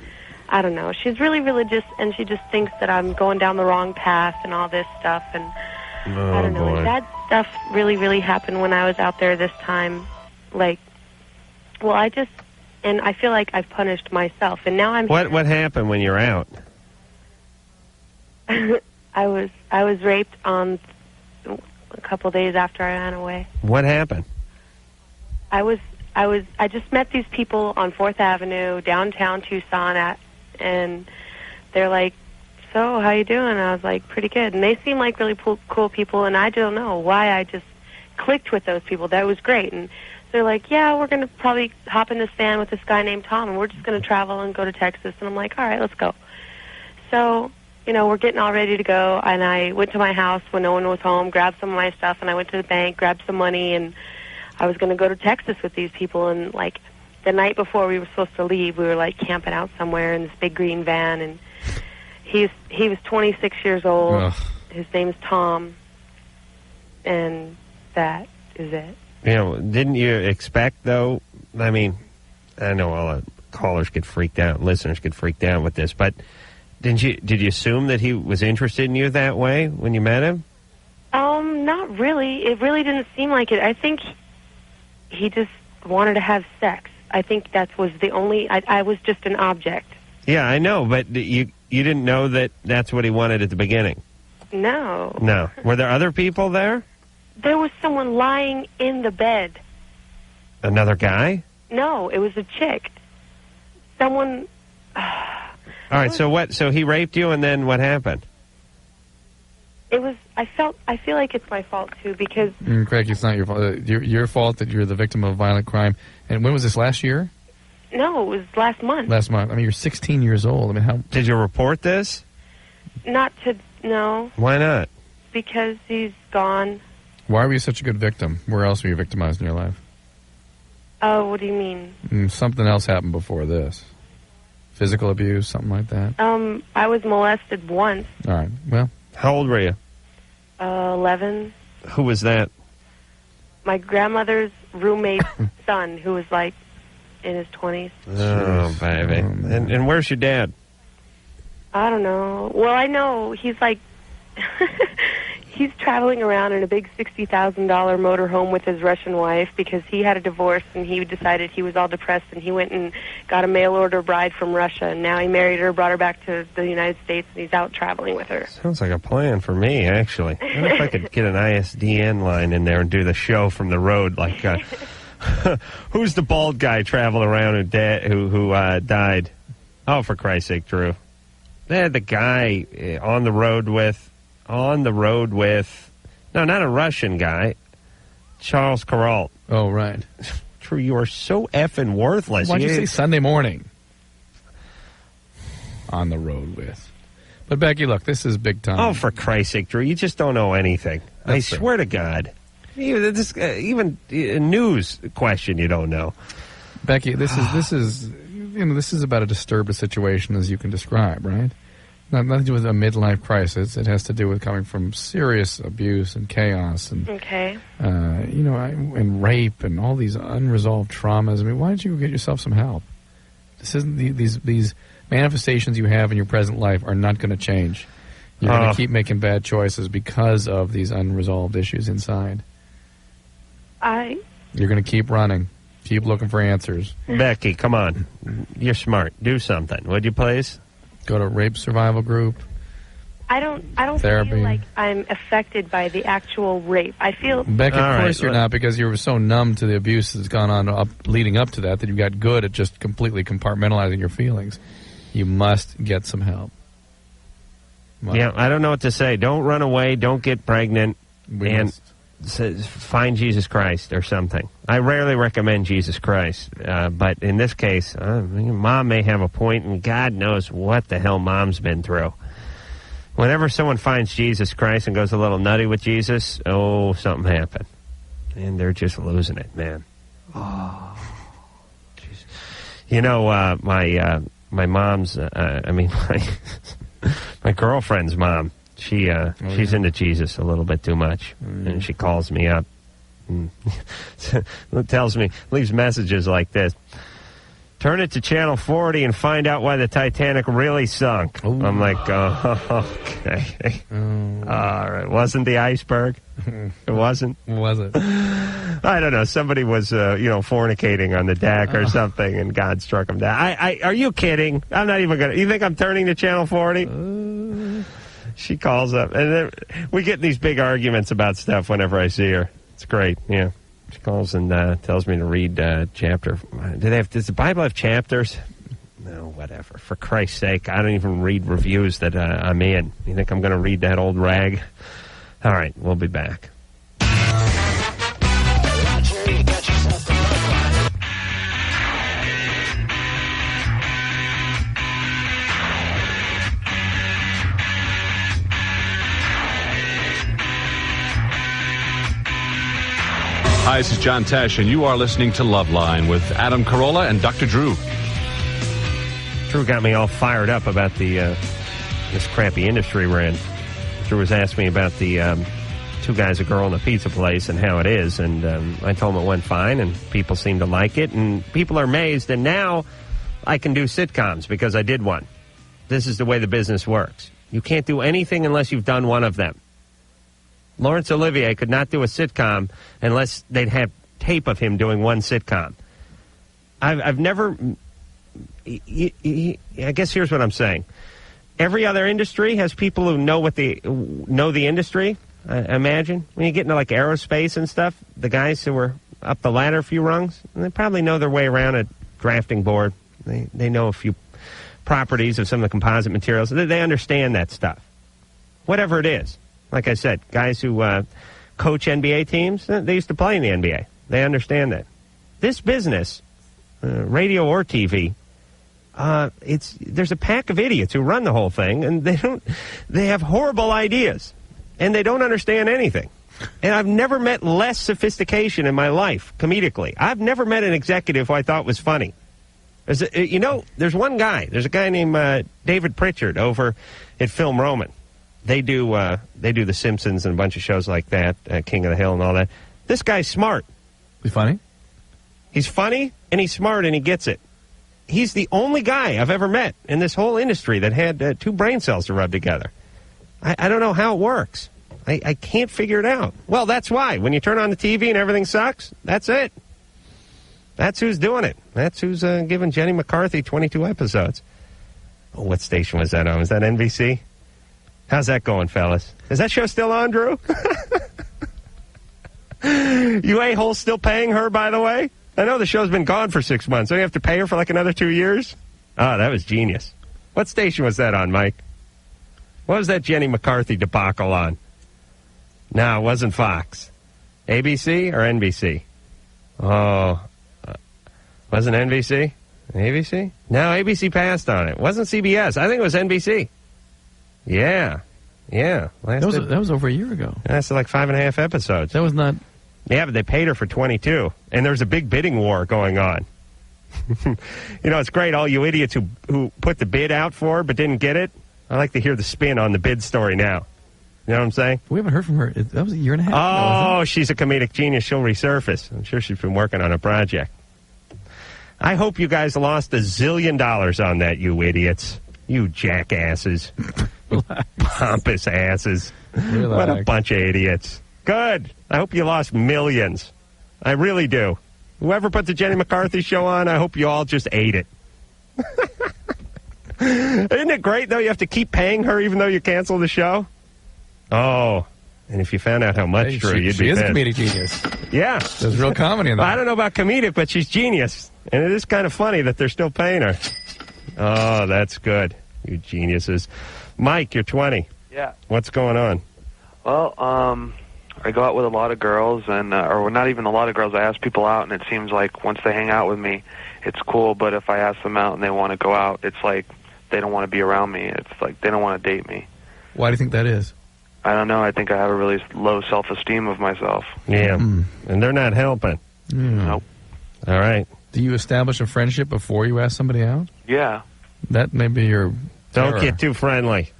I don't know. She's really religious, and she just thinks that I'm going down the wrong path and all this stuff. And I don't know. boy. And that stuff really, really happened when I was out there this time. Like, well, and I feel like I've punished myself. And now I'm... What happened when you're out? I was raped on a couple days after I ran away. What happened? I just met these people on 4th Avenue, downtown Tucson, and they're like, so, how you doing? I was like, pretty good. And they seem like really cool people, and I don't know why I just clicked with those people. That was great. And they're like, yeah, we're going to probably hop in this van with this guy named Tom, and we're just going to travel and go to Texas. And I'm like, all right, let's go. So, we're getting all ready to go, and I went to my house when no one was home, grabbed some of my stuff, and I went to the bank, grabbed some money, and I was going to go to Texas with these people. And, like, the night before we were supposed to leave, we were, like, camping out somewhere in this big green van, and he was 26 years old. Ugh. His name's Tom, and that is it. Didn't you expect, though? I mean, I know all the callers get freaked out, listeners get freaked out with this, but did you assume that he was interested in you that way when you met him? Not really. It really didn't seem like it. I think he just wanted to have sex. I think that was the only... I was just an object. Yeah, I know, but you didn't know that that's what he wanted at the beginning? No. No. Were there other people there? There was someone lying in the bed. Another guy? No, it was a chick. Someone... All right, so what? So he raped you, and then what happened? It was... I feel like it's my fault, too, because... Craig, it's not your fault. Your fault that you're the victim of violent crime. And when was this, last year? No, it was last month. Last month. I mean, you're 16 years old. I mean, how... Did you report this? No. Why not? Because he's gone. Why were you such a good victim? Where else were you victimized in your life? Oh, what do you mean? Something else happened before this. Physical abuse, something like that? I was molested once. All right, well... How old were you? 11. Who was that? My grandmother's roommate's son, who was, like, in his 20s. Oh, baby. And where's your dad? I don't know. Well, I know he's, like... He's traveling around in a big $60,000 motorhome with his Russian wife because he had a divorce and he decided he was all depressed and he went and got a mail-order bride from Russia and now he married her, brought her back to the United States, and he's out traveling with her. Sounds like a plan for me, actually. I wonder if I could get an ISDN line in there and do the show from the road, like, who's the bald guy traveling around who died? Oh, for Christ's sake, Drew. The guy on the road with, no, not a Russian guy, Charles Carolla. Oh, right. Drew, you are so effing worthless. Why'd you say Sunday morning? On the road with. But, Becky, look, this is big time. Oh, for Christ's sake, Drew, you just don't know anything. I swear to God. Even a news question you don't know. Becky, this is about as disturbed a situation as you can describe, right? Nothing to do with a midlife crisis. It has to do with coming from serious abuse and chaos and and rape and all these unresolved traumas. I mean, why don't you get yourself some help? This isn't these manifestations you have in your present life are not going to change. You're going to keep making bad choices because of these unresolved issues inside. You're going to keep running, keep looking for answers. Becky, come on, you're smart. Do something, would you please? Go to rape survival group. I don't Therapy. feel like I'm affected by the actual rape. I feel... Becky, of course you're not, because you were so numb to the abuse that's gone on leading up to that you got good at just completely compartmentalizing your feelings. You must get some help. Yeah, I don't know what to say. Don't run away. Don't get pregnant. Find Jesus Christ or something. I rarely recommend Jesus Christ, but in this case, Mom may have a point, and God knows what the hell Mom's been through. Whenever someone finds Jesus Christ and goes a little nutty with Jesus, something happened. And they're just losing it, man. Oh, jeez. You know, my mom's, my girlfriend's mom, She's into Jesus a little bit too much, and she calls me up. Leaves messages like this. Turn it to channel 40 and find out why the Titanic really sunk. Ooh. I'm like, okay. All right. Wasn't the iceberg? It wasn't? Was it? I don't know. Somebody was, fornicating on the deck or something, and God struck him down. Are you kidding? I'm not even going to. You think I'm turning to channel 40? She calls up, and then we get these big arguments about stuff whenever I see her. It's great, yeah. She calls and tells me to read chapter. Does the Bible have chapters? No, whatever. For Christ's sake, I don't even read reviews that I'm in. You think I'm going to read that old rag? All right, we'll be back. Hi, this is John Tesh, and you are listening to Loveline with Adam Carolla and Dr. Drew. Drew got me all fired up about this crappy industry we're in. Drew was asking me about the two guys, a girl, and a pizza place and how it is, and I told him it went fine, and people seem to like it, and people are amazed, and now I can do sitcoms because I did one. This is the way the business works. You can't do anything unless you've done one of them. Laurence Olivier could not do a sitcom unless they'd have tape of him doing one sitcom. I've never... I guess here's what I'm saying. Every other industry has people who know the industry. Imagine when you get into like aerospace and stuff, the guys who are up the ladder a few rungs, they probably know their way around a drafting board. They know a few properties of some of the composite materials. They understand that stuff. Whatever it is. Like I said, guys who coach NBA teams, they used to play in the NBA. They understand that. This business, radio or TV, there's a pack of idiots who run the whole thing, and they have horrible ideas, and they don't understand anything. And I've never met less sophistication in my life, comedically. I've never met an executive who I thought was funny. There's one guy. There's a guy named David Pritchard over at Film Roman. They do The Simpsons and a bunch of shows like that, King of the Hill and all that. This guy's smart. He's funny? He's funny, and he's smart, and he gets it. He's the only guy I've ever met in this whole industry that had two brain cells to rub together. I don't know how it works. I can't figure it out. Well, that's why. When you turn on the TV and everything sucks, that's it. That's who's doing it. That's who's giving Jenny McCarthy 22 episodes. Oh, what station was that on? Was that NBC? How's that going, fellas? Is that show still on, Drew? You a-hole still paying her, by the way? I know the show's been gone for 6 months. Don't you have to pay her for like another 2 years? Oh, that was genius. What station was that on, Mike? What was that Jenny McCarthy debacle on? No, it wasn't Fox. ABC or NBC? Oh, wasn't NBC? ABC? No, ABC passed on it. Wasn't CBS. I think it was NBC. Yeah. That was over a year ago. That's like 5.5 episodes. That was not... Yeah, but they paid her for 22. And there's a big bidding war going on. It's great, all you idiots who put the bid out for her but didn't get it. I like to hear the spin on the bid story now. You know what I'm saying? We haven't heard from her. That was a year and a half ago. Oh, she's a comedic genius. She'll resurface. I'm sure she's been working on a project. I hope you guys lost $1 zillion on that, you idiots. You jackasses. Pompous asses. Relax. What a bunch of idiots. Good. I hope you lost millions. I really do. Whoever put the Jenny McCarthy show on, I hope you all just ate it. Isn't it great, though? You have to keep paying her even though you cancel the show? Oh, and if you found out how much, Drew, you'd be pissed. She is a comedic genius. Yeah. There's real comedy in that. I don't know about comedic, but she's genius. And it is kind of funny that they're still paying her. Oh, that's good. You geniuses. Mike, you're 20. Yeah. What's going on? Well, I go out with a lot of girls, and or not even a lot of girls. I ask people out, and it seems like once they hang out with me, it's cool. But if I ask them out and they want to go out, it's like they don't want to be around me. It's like they don't want to date me. Why do you think that is? I don't know. I think I have a really low self-esteem of myself. Yeah, and they're not helping. Nope. All right. Do you establish a friendship before you ask somebody out? Yeah. That may be your Don't terror. get too friendly.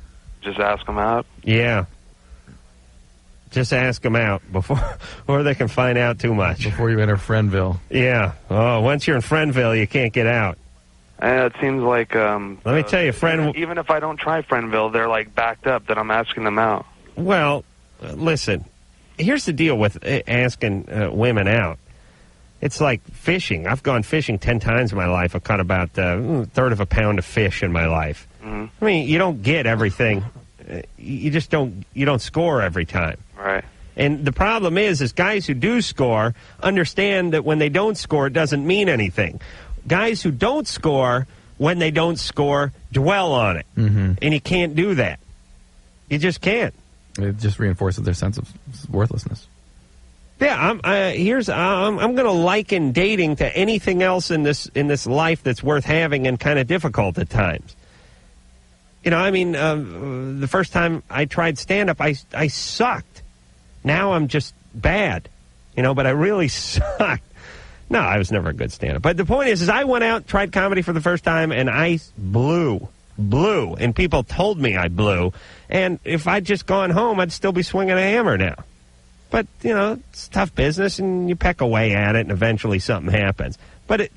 Just ask them out? Yeah. Just ask them out before they can find out too much. Before you enter Friendville. Yeah. Oh, once you're in Friendville, you can't get out. It seems like... Let me tell you, even if I don't try Friendville, they're, like, backed up that I'm asking them out. Well, listen, here's the deal with asking women out. It's like fishing. I've gone fishing 10 times in my life. I've caught about a third of a pound of fish in my life. Mm-hmm. I mean, you don't get everything. You just don't score every time. Right. And the problem is guys who do score understand that when they don't score, it doesn't mean anything. Guys who don't score, when they don't score, dwell on it. Mm-hmm. And you can't do that. You just can't. It just reinforces their sense of worthlessness. Yeah, I'm going to liken dating to anything else in this life that's worth having and kind of difficult at times. You know, I mean, the first time I tried stand-up, I sucked. Now I'm just bad, you know, but I really sucked. No, I was never a good stand-up. But the point is I went out, tried comedy for the first time, and I blew. And people told me I blew. And if I'd just gone home, I'd still be swinging a hammer now. But, you know, it's tough business, and you peck away at it, and eventually something happens. But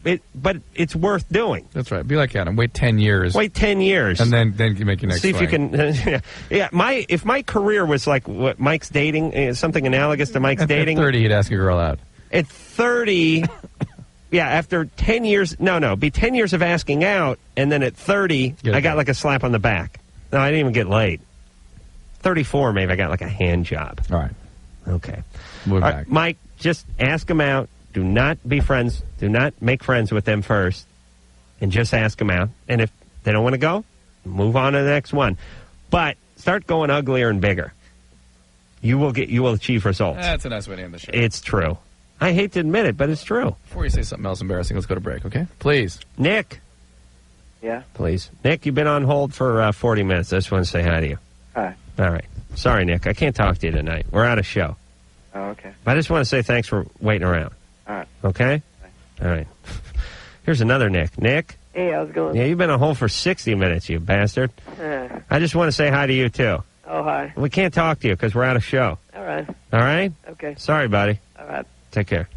it's worth doing. That's right. Be like Adam. Wait 10 years. Wait 10 years. And then you make your next See if swing. you can... yeah, if my career was like what Mike's dating, something analogous to Mike's dating... At 30, he'd ask a girl out. At 30... Yeah, after 10 years... No, be 10 years of asking out, and then at 30, I got like a slap on the back. No, I didn't even get laid. 34, maybe I got like a hand job. All right. Okay. We're All back. right, Mike, just ask them out. Do not be friends. Do not make friends with them first. And just ask them out. And if they don't want to go, move on to the next one. But start going uglier and bigger. You will achieve results. That's a nice way to end the show. It's true. I hate to admit it, but it's true. Before you say something else embarrassing, let's go to break, okay? Please. Nick. Yeah? Please. Nick, you've been on hold for 40 minutes. I just want to say hi to you. Hi. All right. Sorry, Nick. I can't talk to you tonight. We're out of show. Oh, okay. I just want to say thanks for waiting around. All right. Okay? All right. Here's another Nick. Nick? Hey, how's it going? Yeah, you've been on hold for 60 minutes, you bastard. I just want to say hi to you, too. Oh, hi. We can't talk to you because we're out of show. All right. All right? Okay. Sorry, buddy. All right. Take care.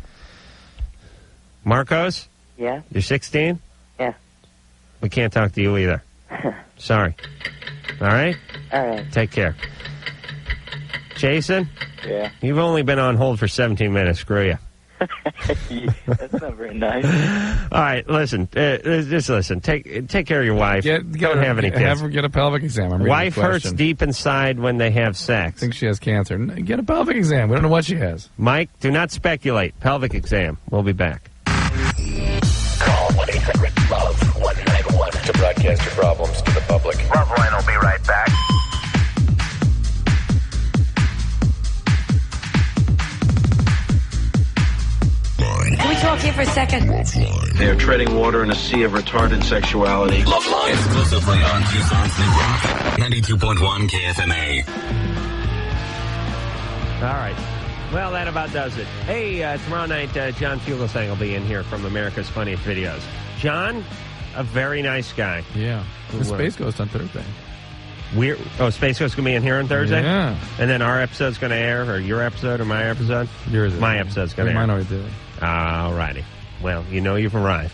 Marcos? Yeah? You're 16? Yeah. We can't talk to you either. Sorry. All right? All right. Take care. Jason? Yeah. You've only been on hold for 17 minutes. Screw you. That's not very nice. All right, listen. Just listen. Take care of your wife. Don't have any kids. Have her get a pelvic exam. I'm reading Wife the hurts question. deep inside when they have sex. I think she has cancer. Get a pelvic exam. We don't know what she has. Mike, do not speculate. Pelvic exam. We'll be back. Call 1-800-LOVE-191 to broadcast your problems to the public. Loveline will be right back. Can we talk here for a second? They are treading water in a sea of retarded sexuality. Loveline. Exclusively on Tucson's New Rock. 92.1 KFMA. All right. Well, that about does it. Hey, tomorrow night, John Fugelsang will be in here from America's Funniest Videos. John, a very nice guy. Yeah. The Space Ghost on Thursday. Space Ghost's going to be in here on Thursday? Yeah. And then our episode's going to air, or your episode, or my episode? Yours. My episode's going to air. Mine already did. All righty. Well, you know you've arrived.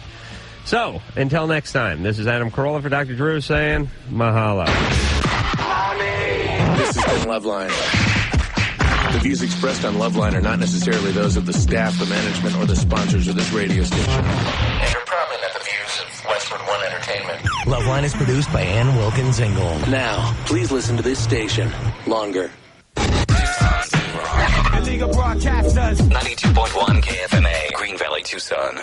So, until next time, this is Adam Carolla for Dr. Drew saying mahalo. This has been Loveline. The views expressed on Loveline are not necessarily those of the staff, the management, or the sponsors of this radio station. And are prominent at the views of Westwood One Entertainment. Loveline is produced by Ann Wilkins Ingle. Now, please listen to this station longer. Illegal broadcasters. 92.1 KFMA, Green Valley, Tucson.